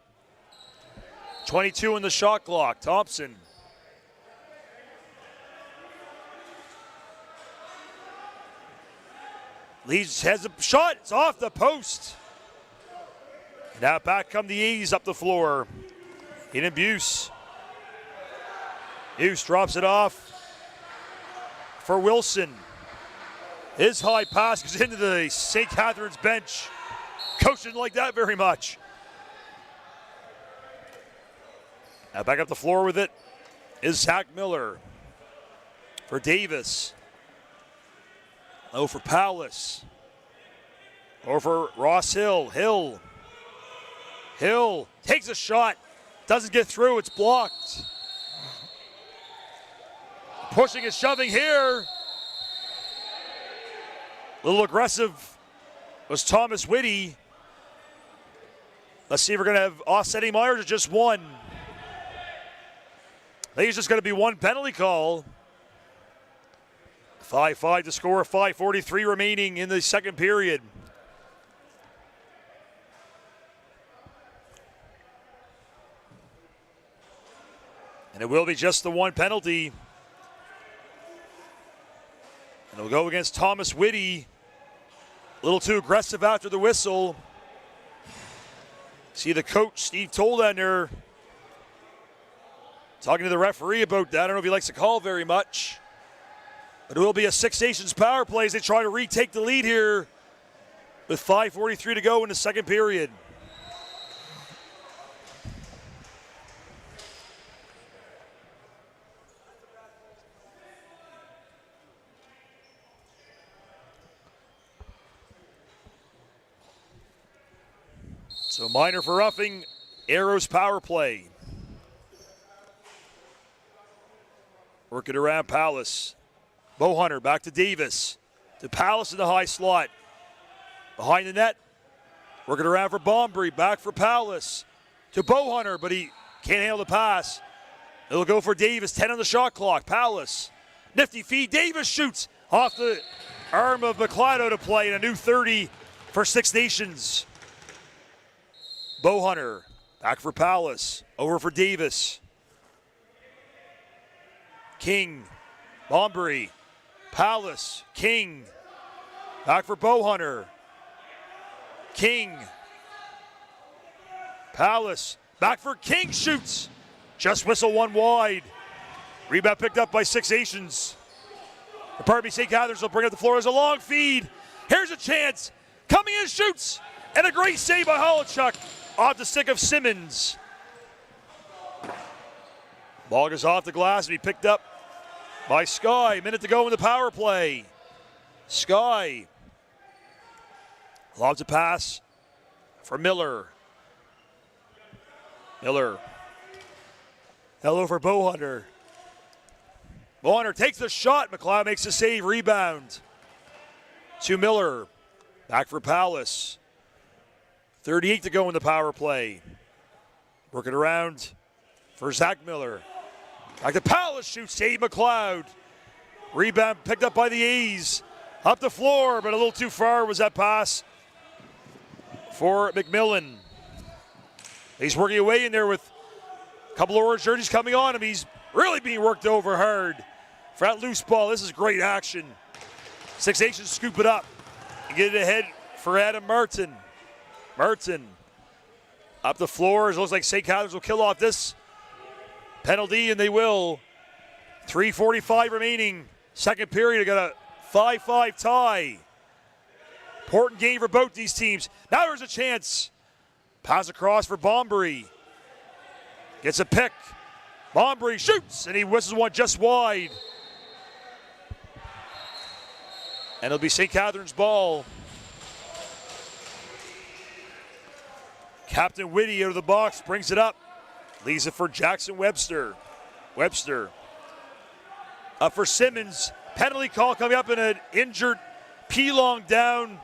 Speaker 1: 22 in the shot clock. Thompson. Leads, has a shot. It's off the post. Now back come the A's up the floor. In Buse. Buse drops it off for Wilson. His high pass goes into the St. Catharines bench. Coach didn't like that very much. Now back up the floor with it is Zach Miller for Davis. Oh, for Powless. Over Ross Hill. Hill takes a shot. Doesn't get through. It's blocked. Pushing and shoving here. A little aggressive was Thomas Whitty. Let's see if we're going to have offsetting Myers or just one. I think it's just going to be one penalty call. 5-5 to score, 5:43 remaining in the second period. And it will be just the one penalty. And it'll go against Thomas Whitty. A little too aggressive after the whistle. See the coach, Steve Toldander, talking to the referee about that. I don't know if he likes to call very much. But it will be a Six Nations power play as they try to retake the lead here with 5:43 to go in the second period. So minor for roughing, Arrows power play. Work it around Palace. Bowhunter back to Davis. To Palace in the high slot. Behind the net. Work it around for Bombury. Back for Palace. To Bowhunter, but he can't handle the pass. It'll go for Davis. 10 on the shot clock. Palace. Nifty feed. Davis shoots off the arm of McLeod to play. And a new 30 for Six Nations. Bowhunter. Back for Palace. Over for Davis. King. Bombury. Palace. King. Back for Bowhunter. King. Palace. Back for King. Shoots. Just whistle one wide. Rebound picked up by Six Nations. St. Catharines will bring up the floor as a long feed. Here's a chance. Coming in, shoots. And a great save by Holochuk off the stick of Simmons. Ball goes off the glass and he picked up by Sky. Minute to go in the power play. Sky. Lobs a pass for Miller. Miller. Hello for Bowhunter. Bowhunter takes the shot. McLeod makes the save. Rebound to Miller. Back for Palace. 38 to go in the power play. Working around for Zach Miller. Back to Palace. Shoots. Save McLeod. Rebound picked up by the A's. Up the floor, but a little too far was that pass for McMillan. He's working away in there with a couple of orange jerseys coming on him. He's really being worked over hard. For that loose ball, this is great action. Six Nations scoop it up and get it ahead for Adam Martin. Martin up the floor. It looks like St. Catharines will kill off this penalty, and they will. 3:45 remaining. Second period, got a 5-5 tie. Important game for both these teams. Now there's a chance. Pass across for Bombury. Gets a pick. Bombury shoots, and he whistles one just wide. And it'll be St. Catharines' ball. Captain Whitty out of the box, brings it up. Leaves it for Jackson Webster. Webster. Up for Simmons. Penalty call coming up, and an injured P-Long down,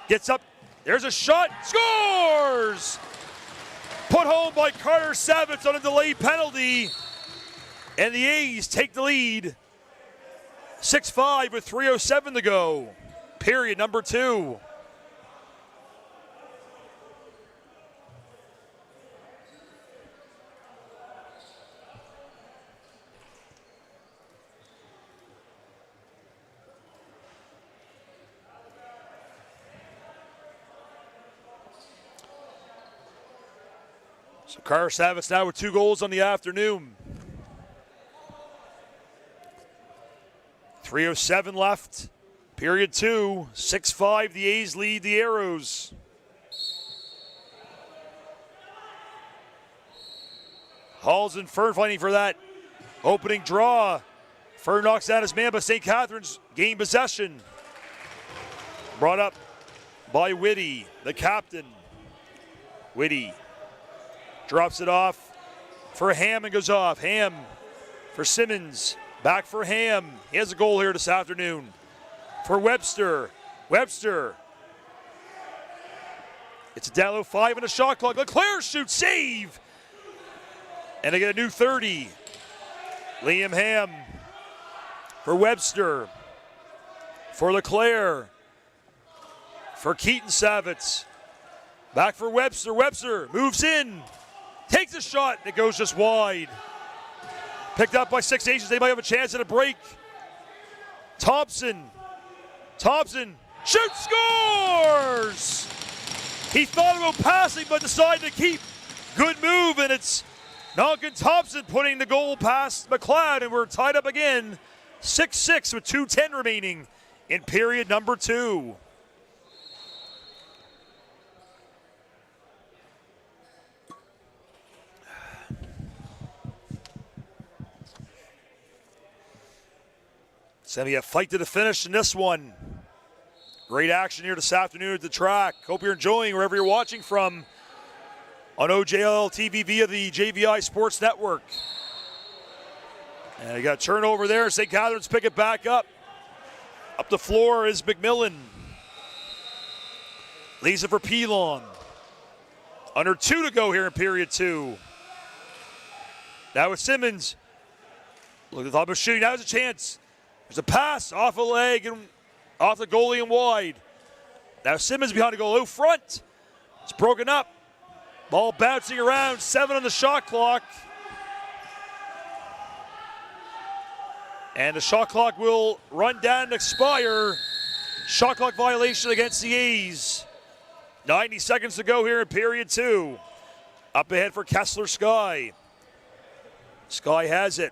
Speaker 1: gets up, there's a shot, scores! Put home by Carter Savitz on a delayed penalty, and the A's take the lead. 6-5 with 3:07 to go. Period number 2. So Carter Savitz now with 2 goals on the afternoon. 3:07 left. Period 2. 6-5, the A's lead the Arrows. Halls and Fern fighting for that opening draw. Fern knocks down his man, but St. Catharines gain possession. Brought up by Whitty, the captain. Whitty drops it off for Ham and goes off. Ham for Simmons. Back for Ham. He has a goal here this afternoon. For Webster. Webster. It's a down low 5 and a shot clock. Leclerc shoots, save! And they get a new 30. Liam Ham for Webster. For Leclerc. For Keaton Savitz. Back for Webster. Webster moves in. Takes a shot. It goes just wide. Picked up by 6 Asians. They might have a chance at a break. Thompson. Thompson shoots, scores! He thought about passing but decided to keep. Good move, and it's Duncan Thompson putting the goal past McLeod, and we're tied up again. 6-6 with 2:10 remaining in period number 2. It's going to be a fight to the finish in this one. Great action here this afternoon at the track. Hope you're enjoying wherever you're watching from on OJLL TV via the JVI Sports Network. And you got a turnover there. St. Catharines pick it back up. Up the floor is McMillan. Leaves it for P-Long. Under 2 to go here in period 2. Now with Simmons. Look at the top of shooting. Now there's a chance. There's a pass off a leg and off the goalie and wide. Now Simmons behind the goal out front. It's broken up. Ball bouncing around. 7 on the shot clock. And the shot clock will run down and expire. Shot clock violation against the A's. 90 seconds to go here in period 2. Up ahead for Kessler Sky. Sky has it.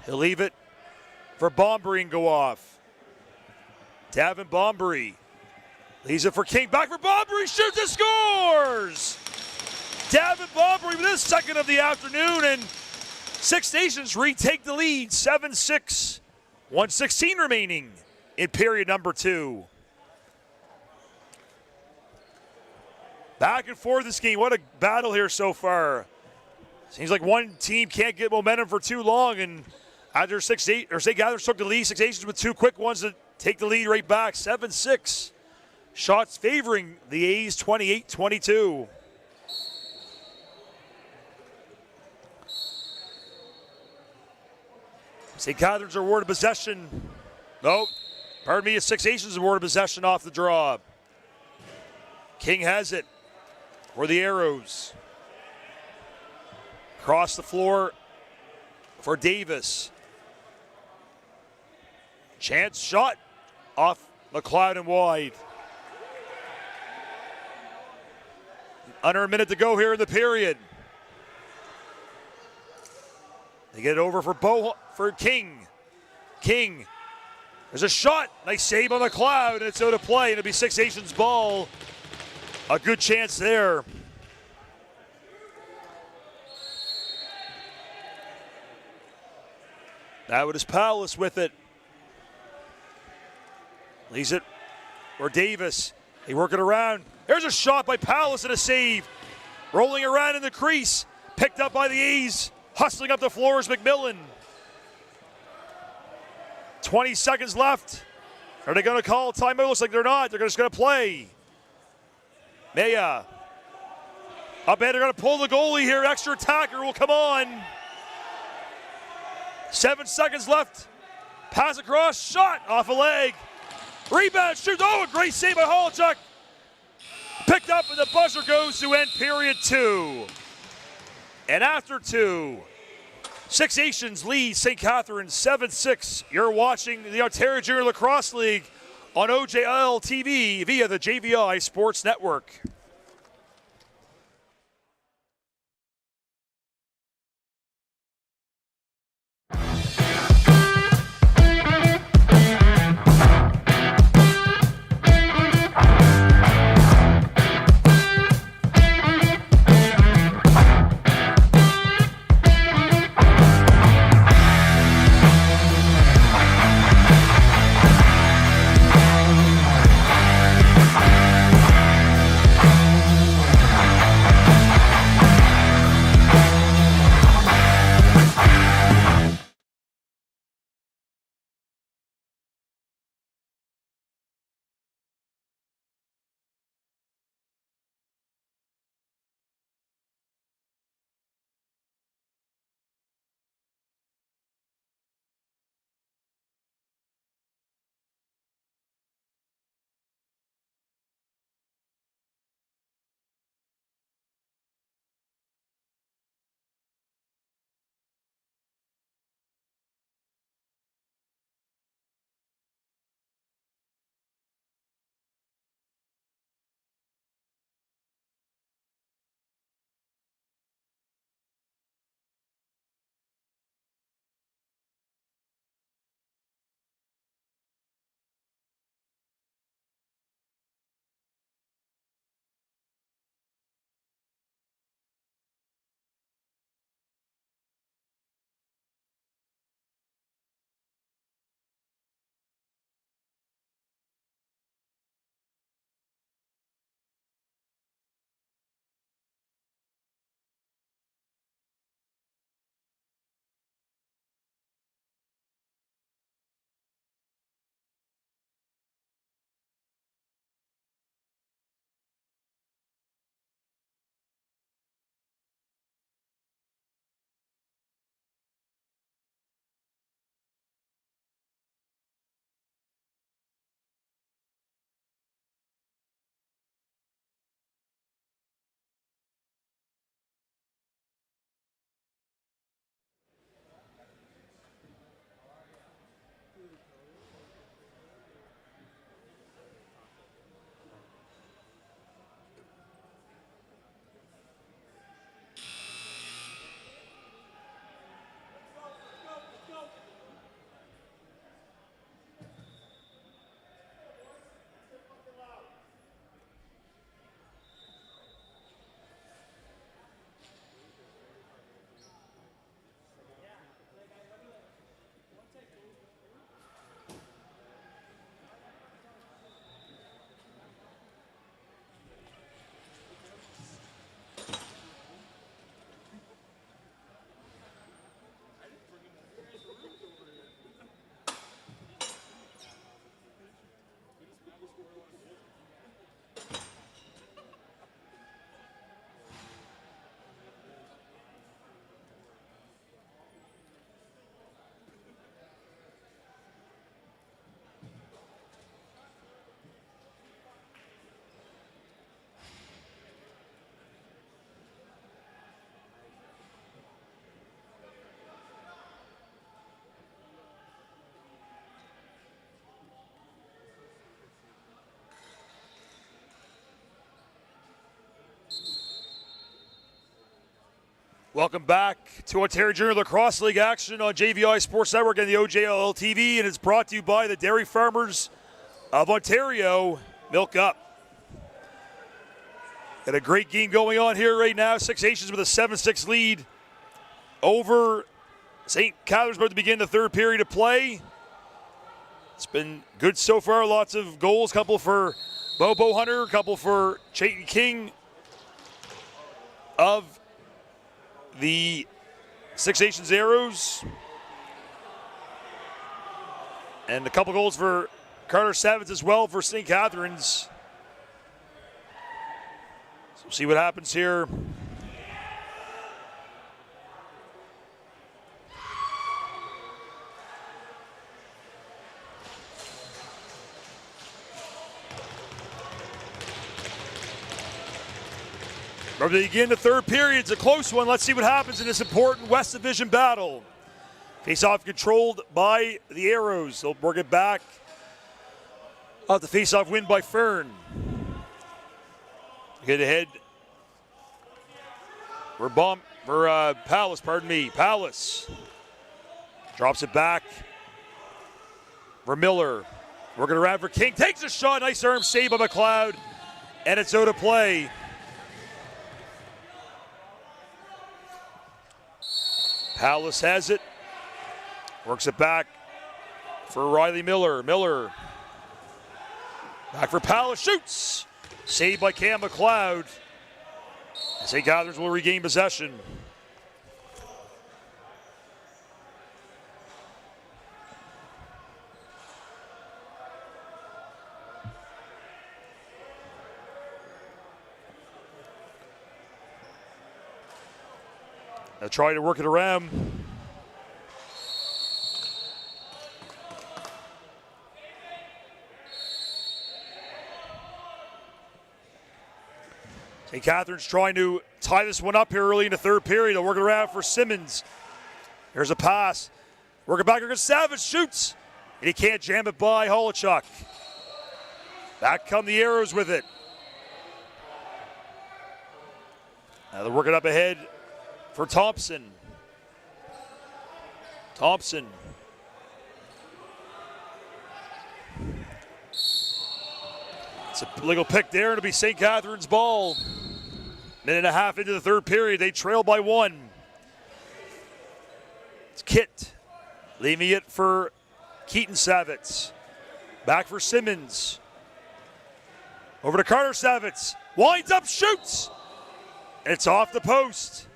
Speaker 1: He'll leave it for Bombury and go off. Davin Bombury leaves it for King. Back for Bombury, shoots and scores! Davin Bombury with his second of the afternoon, and Six Nations retake the lead, 7-6. 1:16 remaining in period number 2. Back and forth this game. What a battle here so far. Seems like one team can't get momentum for too long, and after St. Catharines took the lead, Six Nations with 2 quick ones to take the lead right back. 7-6. Shots favoring the A's, 28-22. St. Catharines are awarded possession. Nope. Pardon me, Six Nations awarded possession off the draw. King has it for the Arrows. Across the floor for Davis. Chance shot off McLeod and wide. Under a minute to go here in the period. They get it over for King. King. There's a shot. Nice save on McLeod, and it's out of play. It'll be Six Nations ball. A good chance there. Now it is Palace with it. Leaves it for Davis. They work it around. There's a shot by Palace and a save. Rolling around in the crease. Picked up by the A's. Hustling up the floor is McMillan. 20 seconds left. Are they going to call a timeout? Looks like they're not. They're just going to play. Maya. I bet they're going to pull the goalie here. Extra attacker will come on. 7 seconds left. Pass across. Shot off a leg. Rebound. Shoot. Oh, a great save by Holchuk. Picked up and the buzzer goes to end period 2. And after 2, Six Nations lead St. Catharines 7-6. You're watching the Ontario Junior Lacrosse League on OJLL TV via the JVI Sports Network. Welcome back to Ontario Junior Lacrosse League action on JVI Sports Network and the OJLL TV, and it's brought to you by the Dairy Farmers of Ontario. Milk up. Got a great game going on here right now. Six Nations with a 7-6 lead over St. Catharines, about to begin the third period of play. It's been good so far. Lots of goals. Couple for Bobo Hunter, couple for Chayton King of the Six Nations Arrows. And a couple goals for Carter Savitz as well for St. Catharines. So we'll see what happens here. From the begin, the third period, it's a close one. Let's see what happens in this important West Division battle. Face-off controlled by the Arrows. They'll work it back. The face-off win by Fern. Get ahead for Palace, Palace drops it back for Miller. Working around for King. Takes a shot. Nice arm save by McLeod. And it's out of play. Palace has it. Works it back for Riley Miller. Miller back for Palace. Shoots. Saved by Cam McLeod. St. Catharines will regain possession. They'll try to work it around. St. Catharines trying to tie this one up here early in the third period. They'll work it around for Simmons. Here's a pass. Working back against Savage. Shoots. And he can't jam it by Holochuk. Back come the Arrows with it. Now they're working up ahead for Thompson. Thompson. It's a legal pick there. It'll be St. Catharines' ball. Minute and a half into the third period. They trail by one. It's Kit. Leaving it for Keaton Savitz. Back for Simmons. Over to Carter Savitz. Winds up, shoots. It's off the post.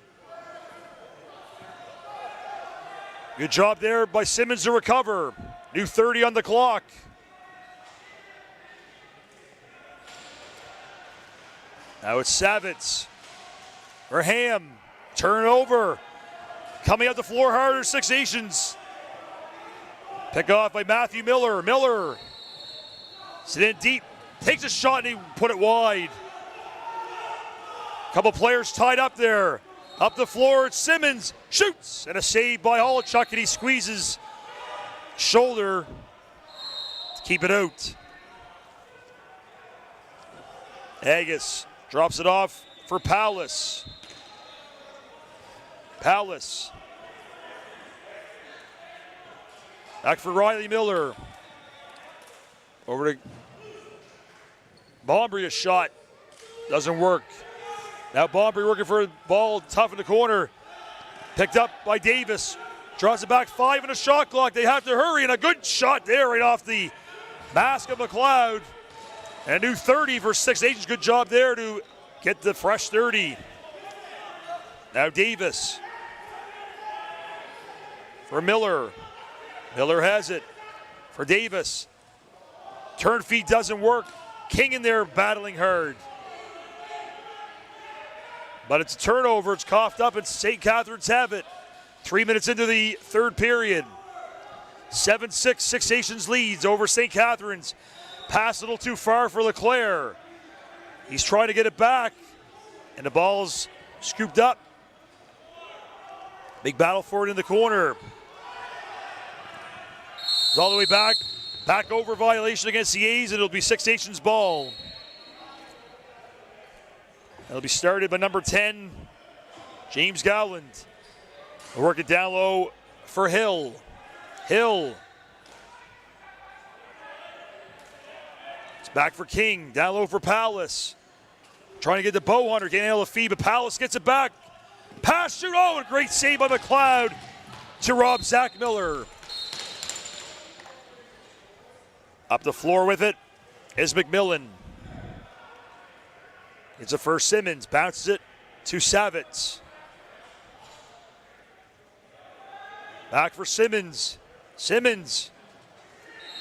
Speaker 1: Good job there by Simmons to recover. New 30 on the clock. Now it's Savitz. For Ham. Turnover. Coming up the floor harder, Six Nations. Pick off by Matthew Miller. Miller. Sit in deep. Takes a shot and he put it wide. Couple players tied up there. Up the floor, it's Simmons. Shoots. And a save by Holochuk, and he squeezes shoulder to keep it out. Agus drops it off for Palace. Palace. Back for Riley Miller. Over to Bombury, a shot. Doesn't work. Now Bombury working for a ball, tough in the corner. Picked up by Davis. Draws it back 5 in a shot clock. They have to hurry, and a good shot there right off the mask of McLeod. And a new 30 for Six Nations. Good job there to get the fresh 30. Now Davis. For Miller. Miller has it. For Davis. Turn feed doesn't work. King in there battling hard. But it's a turnover. It's coughed up, and St. Catharines have it. 3 minutes into the third period. 7-6, Six Nations leads over St. Catharines. Pass a little too far for LeClaire. He's trying to get it back, and the ball's scooped up. Big battle for it in the corner. It's all the way back. Back over violation against the A's, and it'll be Six Nations ball. It'll be started by number 10, James Gowland. We'll work it down low for Hill. Hill. It's back for King. Down low for Palace. Trying to get the bow hunter. Can't nail the feed, but Palace gets it back. Pass, shoot. Oh, a great save by McLeod to rob Zach Miller. Up the floor with it is McMillan. It's a first Simmons, bounces it to Savitz. Back for Simmons. Simmons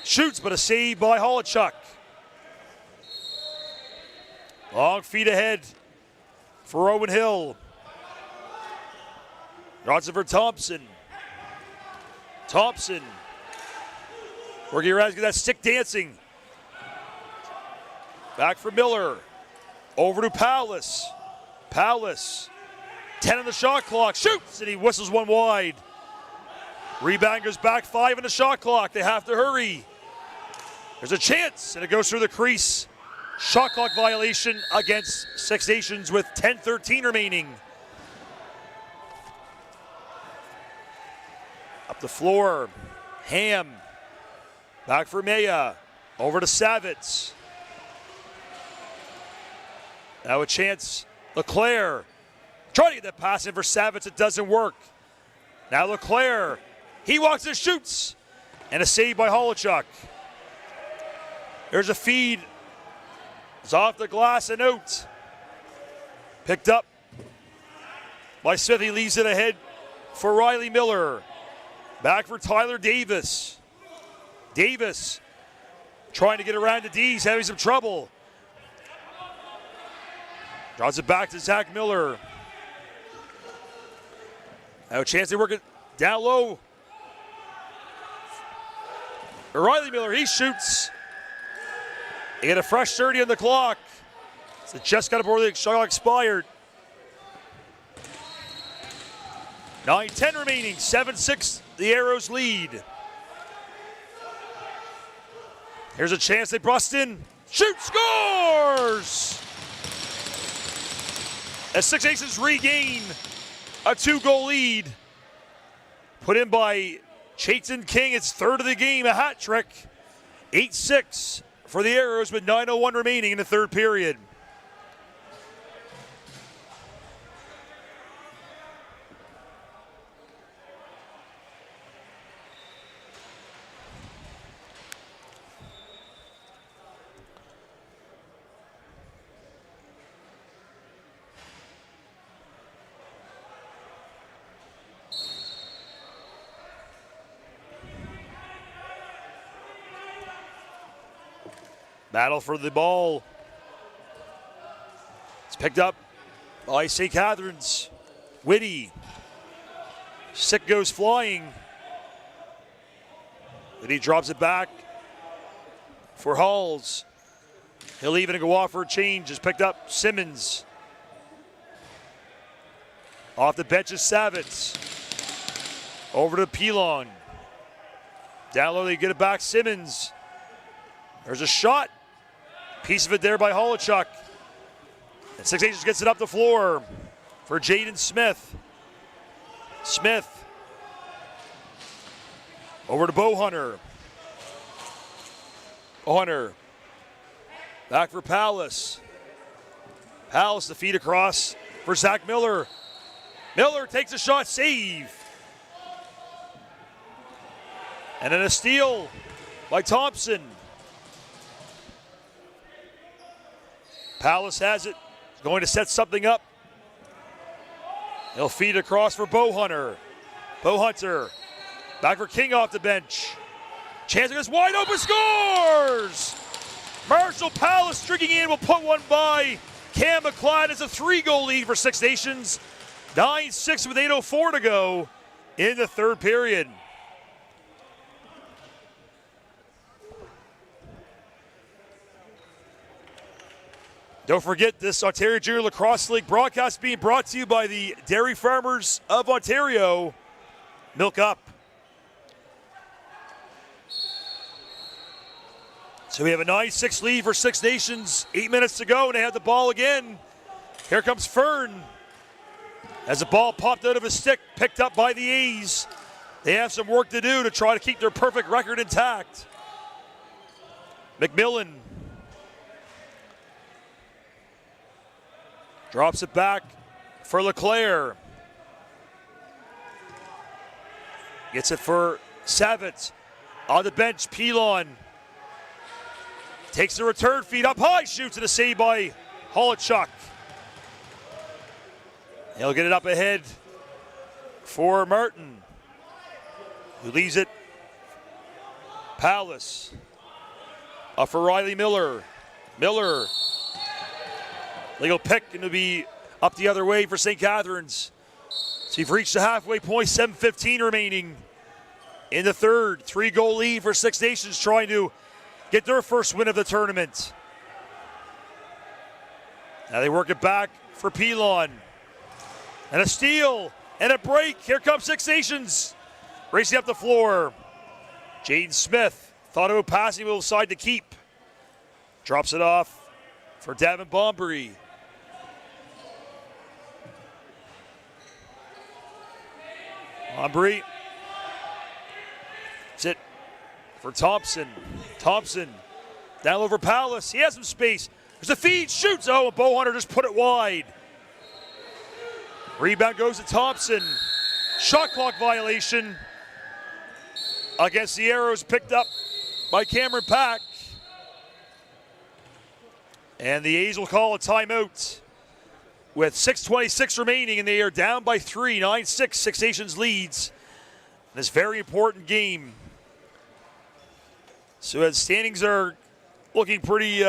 Speaker 1: Shoots, but a save by Holochuk. Long feet ahead for Owen Hill. Draws it for Thompson. Thompson. Working around, that stick dancing. Back for Miller. Over to Powless. Powless. 10 on the shot clock. Shoots, and he whistles one wide. Rebound goes back, 5 on the shot clock. They have to hurry. There's a chance, and it goes through the crease. Shot clock violation against Six Nations with 10:13 remaining. Up the floor, Ham. Back for Maya. Over to Savitz. Now a chance, LeClaire. Trying to get that pass in for Savitz, it doesn't work. Now LeClaire, he walks and shoots. And a save by Holochuk. There's a feed. It's off the glass and out. Picked up by Smith. He leaves it ahead for Riley Miller. Back for Tyler Davis. Davis trying to get around the D's, having some trouble. Draws it back to Zach Miller. Now a chance to work it down low. Riley Miller, he shoots. They get a fresh 30 on the clock. So just got aboard the shot clock expired. 9:10 remaining, 7-6, the Arrows lead. Here's a chance, they bust in. Shoot, scores! As Six Nations regain a 2-goal lead. Put in by Chayton King, it's third of the game, a hat trick. 8-6 for the Arrows with 9:01 remaining in the third period. Battle for the ball. It's picked up by St. Catharines. Whitty. Stick goes flying. Whitty drops it back for Halls. He'll even go off for a change. Just picked up Simmons. Off the bench is Savitz. Over to Pilon. Down low, they get it back. Simmons. There's a shot. Piece of it there by Holochuk. And Six Nations gets it up the floor for Jaden Smith. Smith. Over to Bowhunter. Bowhunter. Back for Palace. Palace the feed across for Zach Miller. Miller takes a shot, save. And then a steal by Thompson. Palace has it. He's going to set something up. He'll feed across for Bowhunter. Bowhunter. Back for King off the bench. Chance against wide open, scores! Marshall Palace streaking in, will put one by Cam McLeod. It's a 3-goal lead for Six Nations. 9-6 with 8:04 to go in the third period. Don't forget, this Ontario Junior Lacrosse League broadcast being brought to you by the Dairy Farmers of Ontario. Milk up. So we have a 9-6 lead for Six Nations. 8 minutes to go, and they have the ball again. Here comes Fern. As the ball popped out of his stick, picked up by the A's. They have some work to do to try to keep their perfect record intact. McMillan drops it back for LeClaire. Gets it for Savitz. On the bench, Pilon. Takes the return feed up high, shoots, and a save by Holochuk. He'll get it up ahead for Martin, who leaves it Palace. Up for Riley Miller. Miller. Legal pick, and it'll be up the other way for St. Catharines. So you've reached the halfway point, 7:15 remaining in the third. 3-goal lead for Six Nations trying to get their first win of the tournament. Now they work it back for Pilon. And a steal and a break. Here comes Six Nations. Racing up the floor. Jaden Smith thought about passing, will decide to keep. Drops it off for Davin Bombury. Bombury. Sit for Thompson. Thompson down over Palace. He has some space. There's a feed. Shoots. Oh, and Bowhunter just put it wide. Rebound goes to Thompson. Shot clock violation against the Arrows, picked up by Cameron Pack. And the A's will call a timeout with 6:26 remaining, and they are down by 3, 9-6. Six Nations leads in this very important game. So as standings are looking pretty,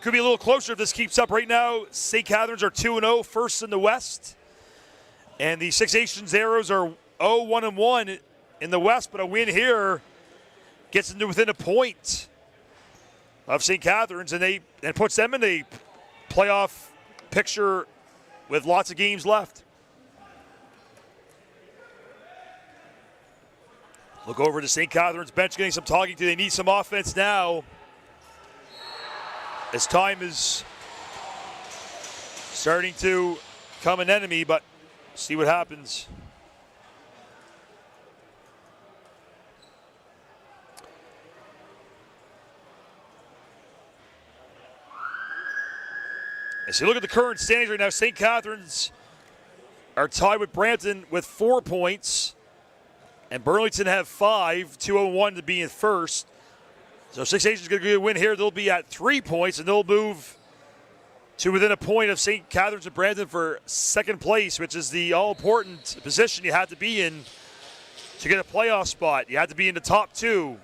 Speaker 1: could be a little closer if this keeps up. Right now, St. Catharines are 2-0, first in the West. And the Six Nations Arrows are 0-1-1 in the West, but a win here gets them to within a point of St. Catharines, and puts them in the playoff picture with lots of games left. Look over to St. Catharines bench, getting some talking to. They need some offense now, as time is starting to come an enemy, but see what happens. As you look at the current standings right now, St. Catharines are tied with Brampton with 4 points, and Burlington have 5, 2-1 to be in first. So Six Nations going to get a win here. They'll be at 3 points, and they'll move to within a point of St. Catharines and Brampton for second place, which is the all-important position you had to be in to get a playoff spot. You had to be in the top 2.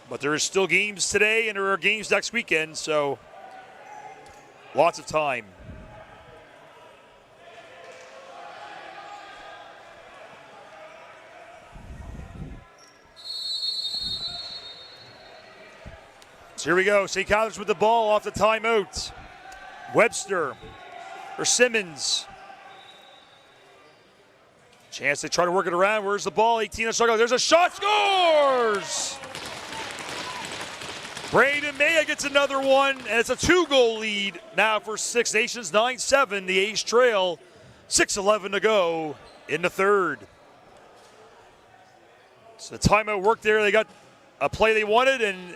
Speaker 1: But there are still games today, and there are games next weekend, so lots of time. So here we go. St. Catharines with the ball off the timeout. Webster for Simmons. Chance to try to work it around. Where's the ball? 18 on struggle. There's a shot. Scores! Braden Maya gets another one, and it's a 2-goal lead now for Six Nations. 9-7. The A's trail. 6:11 to go in the third. So the timeout worked there. They got a play they wanted, and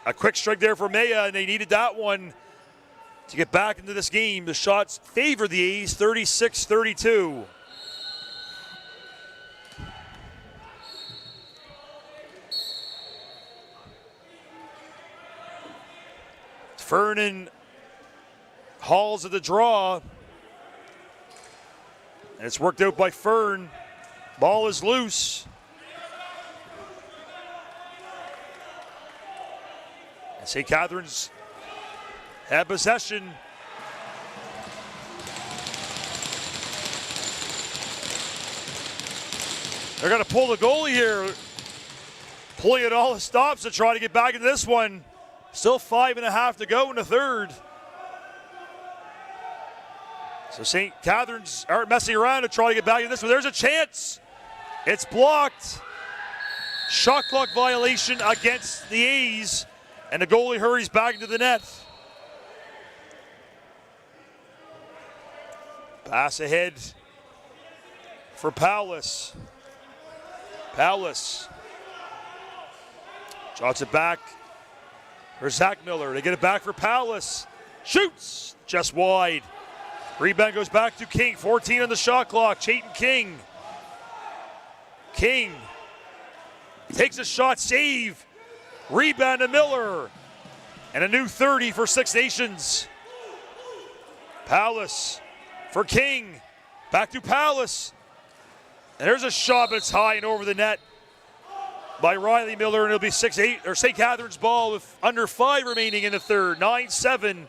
Speaker 1: a quick strike there for Maya, and they needed that one to get back into this game. The shots favor the A's, 36-32. Fernan hauls at the draw. And it's worked out by Fern. Ball is loose. And St. Catharines have possession. They're going to pull the goalie here. Pulling at all the stops to try to get back into this one. Still 5.5 to go in the third. So St. Catharines aren't messing around to try to get back into this one. There's a chance. It's blocked. Shot clock violation against the A's. And the goalie hurries back into the net. Pass ahead for Powless. Powless jots it back for Zach Miller. They get it back for Powless. Shoots just wide. Rebound goes back to King. 14 on the shot clock. Chayton King. King takes a shot, save. Rebound to Miller. And a new 30 for Six Nations. Powless for King. Back to Powless. And there's a shot, but it's high and over the net. by Riley Miller, and it'll be 6-8, or St. Catharines ball with under 5 remaining in the third. 9-7.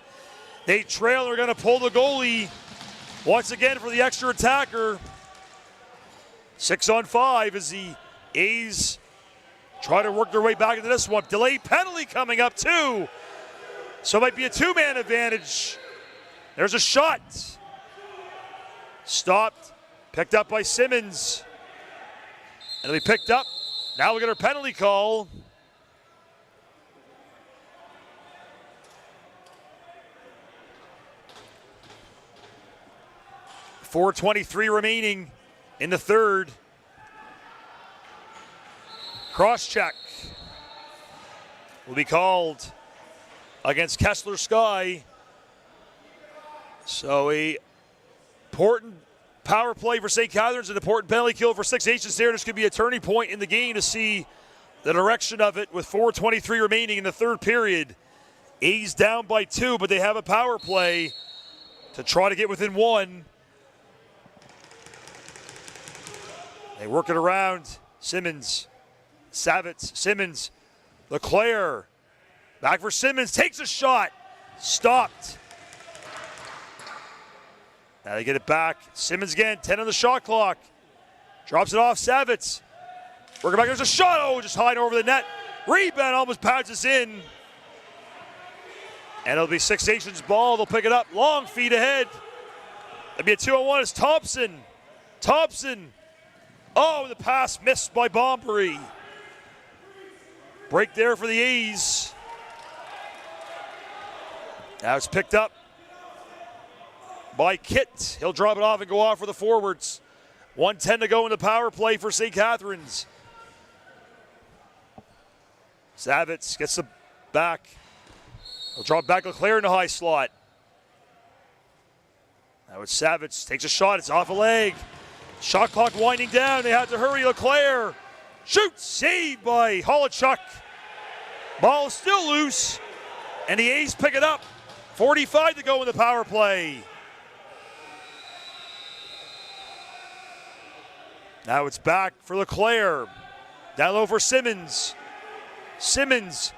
Speaker 1: They trail. They're going to pull the goalie once again for the extra attacker. 6-on-5 as the A's try to work their way back into this one. Delayed penalty coming up too. So it might be a 2-man advantage. There's a shot. Stopped. Picked up by Simmons. It'll be picked up. Now look at our penalty call. .4:23 remaining in the third. Cross check will be called against Kessler Sky. So a important power play for St. Catharines, an important penalty kill for Six Nations there. This could be a turning point in the game to see the direction of it with 4:23 remaining in the third period. A's down by 2, but they have a power play to try to get within 1. They work it around. Simmons, Savitz, Simmons, LeClaire. Back for Simmons, takes a shot. Stopped. Now they get it back. Simmons again, 10 on the shot clock. Drops it off, Savitz. Working back, there's a shot. Oh, just hiding over the net. Rebound almost bounces in. And it'll be Six Nations ball. They'll pick it up. Long feet ahead. It'll be a 2-on-1. It's Thompson. Thompson. Oh, the pass missed by Bombery. Break there for the A's. Now it's picked up by Kitt. He'll drop it off and go off for the forwards. 1:10 to go in the power play for St. Catharines. Savitz gets the back. He'll drop back LeClaire in the high slot. Now it's Savitz. Takes a shot. It's off a leg. Shot clock winding down. They have to hurry. LeClaire shoots. Saved by Holochuk. Ball is still loose. And the A's pick it up. 45 to go in the power play. Now it's back for LeClaire. Down low for Simmons. Simmons.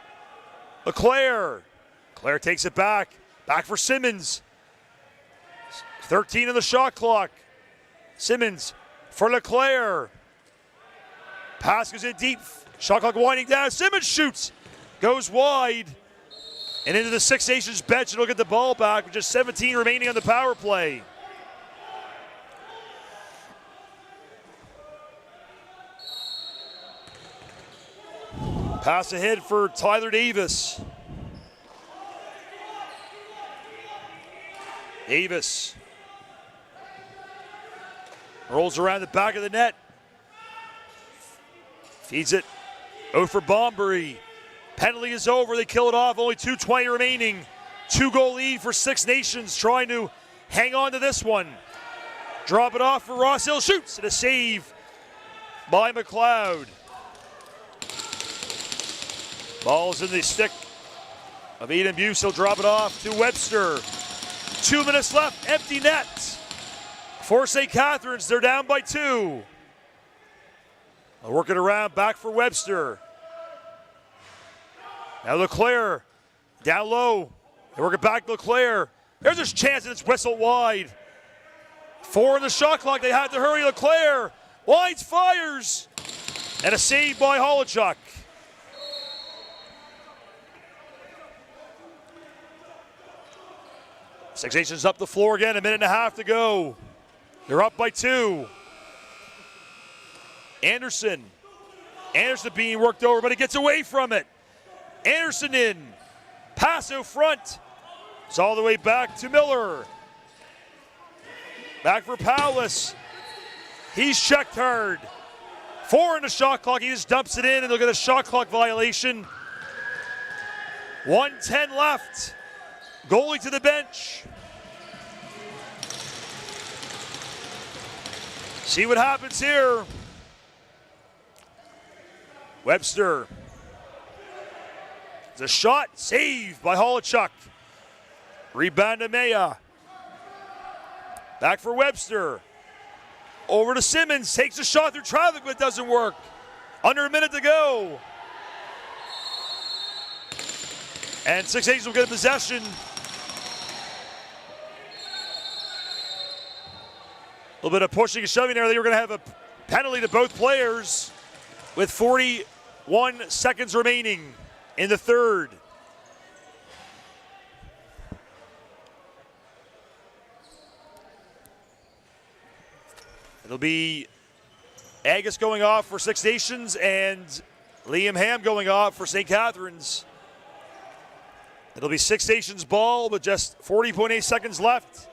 Speaker 1: LeClaire. LeClaire takes it back. Back for Simmons. 13 on the shot clock. Simmons for LeClaire. Pass goes in deep. Shot clock winding down. Simmons shoots. Goes wide. And into the Six Nations bench. And he'll get the ball back with just 17 remaining on the power play. Pass ahead for Tyler Davis. Davis rolls around the back of the net. Feeds it out for Bombery. Penalty is over. They kill it off. Only 2:20 remaining. 2-goal lead for Six Nations trying to hang on to this one. Drop it off for Ross Hill. Shoots and a save by McLeod. Ball's in the stick of Eden Buse. He'll drop it off to Webster. 2 minutes left. Empty net for St. Catharines. They're down by 2. They'll work it around. Back for Webster. Now LeClaire down low. They work it back to LeClaire. There's a chance and it's whistled wide. 4 in the shot clock. They had to hurry. LeClaire winds, fires, and a save by Holochuk. Six Nations up the floor again, 1.5 minutes to go. They're up by 2. Anderson being worked over, but he gets away from it. Anderson in, pass out front. It's all the way back to Miller. Back for Powless. He's checked hard. 4 in the shot clock, he just dumps it in and they'll get a shot clock violation. 1:10 left. Goalie to the bench. See what happens here. Webster. It's a shot, saved by Holochuk. Rebound to Maya. Back for Webster. Over to Simmons, takes a shot through traffic but doesn't work. Under a minute to go. And Six Nations will get a possession. A little bit of pushing and shoving there. They were going to have a penalty to both players with 41 seconds remaining in the third. It'll be Agus going off for Six Nations and Liam Ham going off for St. Catharines. It'll be Six Nations ball with just 40.8 seconds left.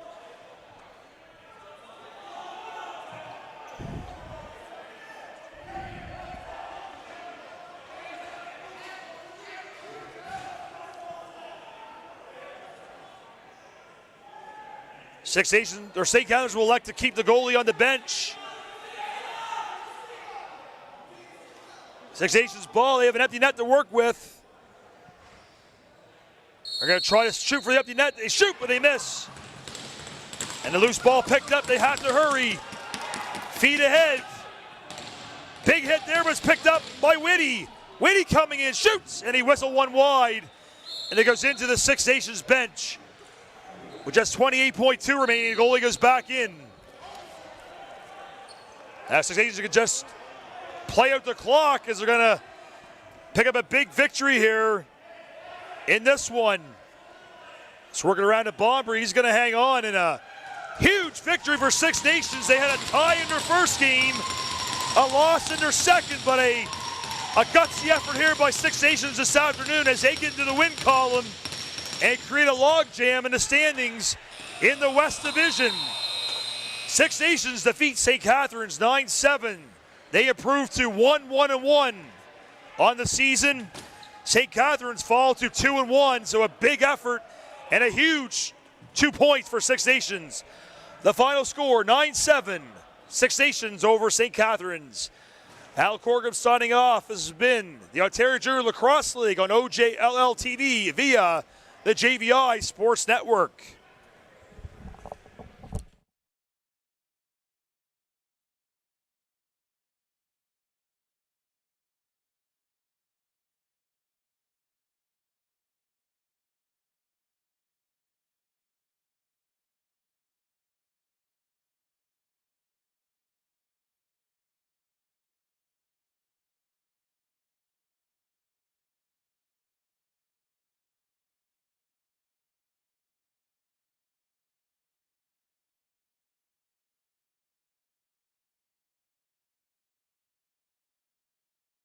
Speaker 1: Six Nations or St. Catharines will elect to keep the goalie on the bench. Six Nations ball, they have an empty net to work with. They're going to try to shoot for the empty net. They shoot, but they miss. And the loose ball picked up. They have to hurry. Feet ahead. Big hit there was picked up by Whitty. Whitty coming in, shoots, and he whistled one wide. And it goes into the Six Nations bench. With just 28.2 remaining, the goalie goes back in. Now Six Nations can just play out the clock as they're going to pick up a big victory here in this one. It's working around to Bomber. He's going to hang on in a huge victory for Six Nations. They had a tie in their first game, a loss in their second, but a gutsy effort here by Six Nations this afternoon as they get into the win column and create a logjam in the standings in the West Division. Six Nations defeat St. Catharines 9-7. They improve to 1-1-1 on the season. St. Catharines fall to 2-1, so a big effort and a huge 2 points for Six Nations. The final score, 9-7, Six Nations over St. Catharines. Al Corrigan signing off. This has been the Ontario Junior Lacrosse League on OJLL TV via the JVI Sports Network.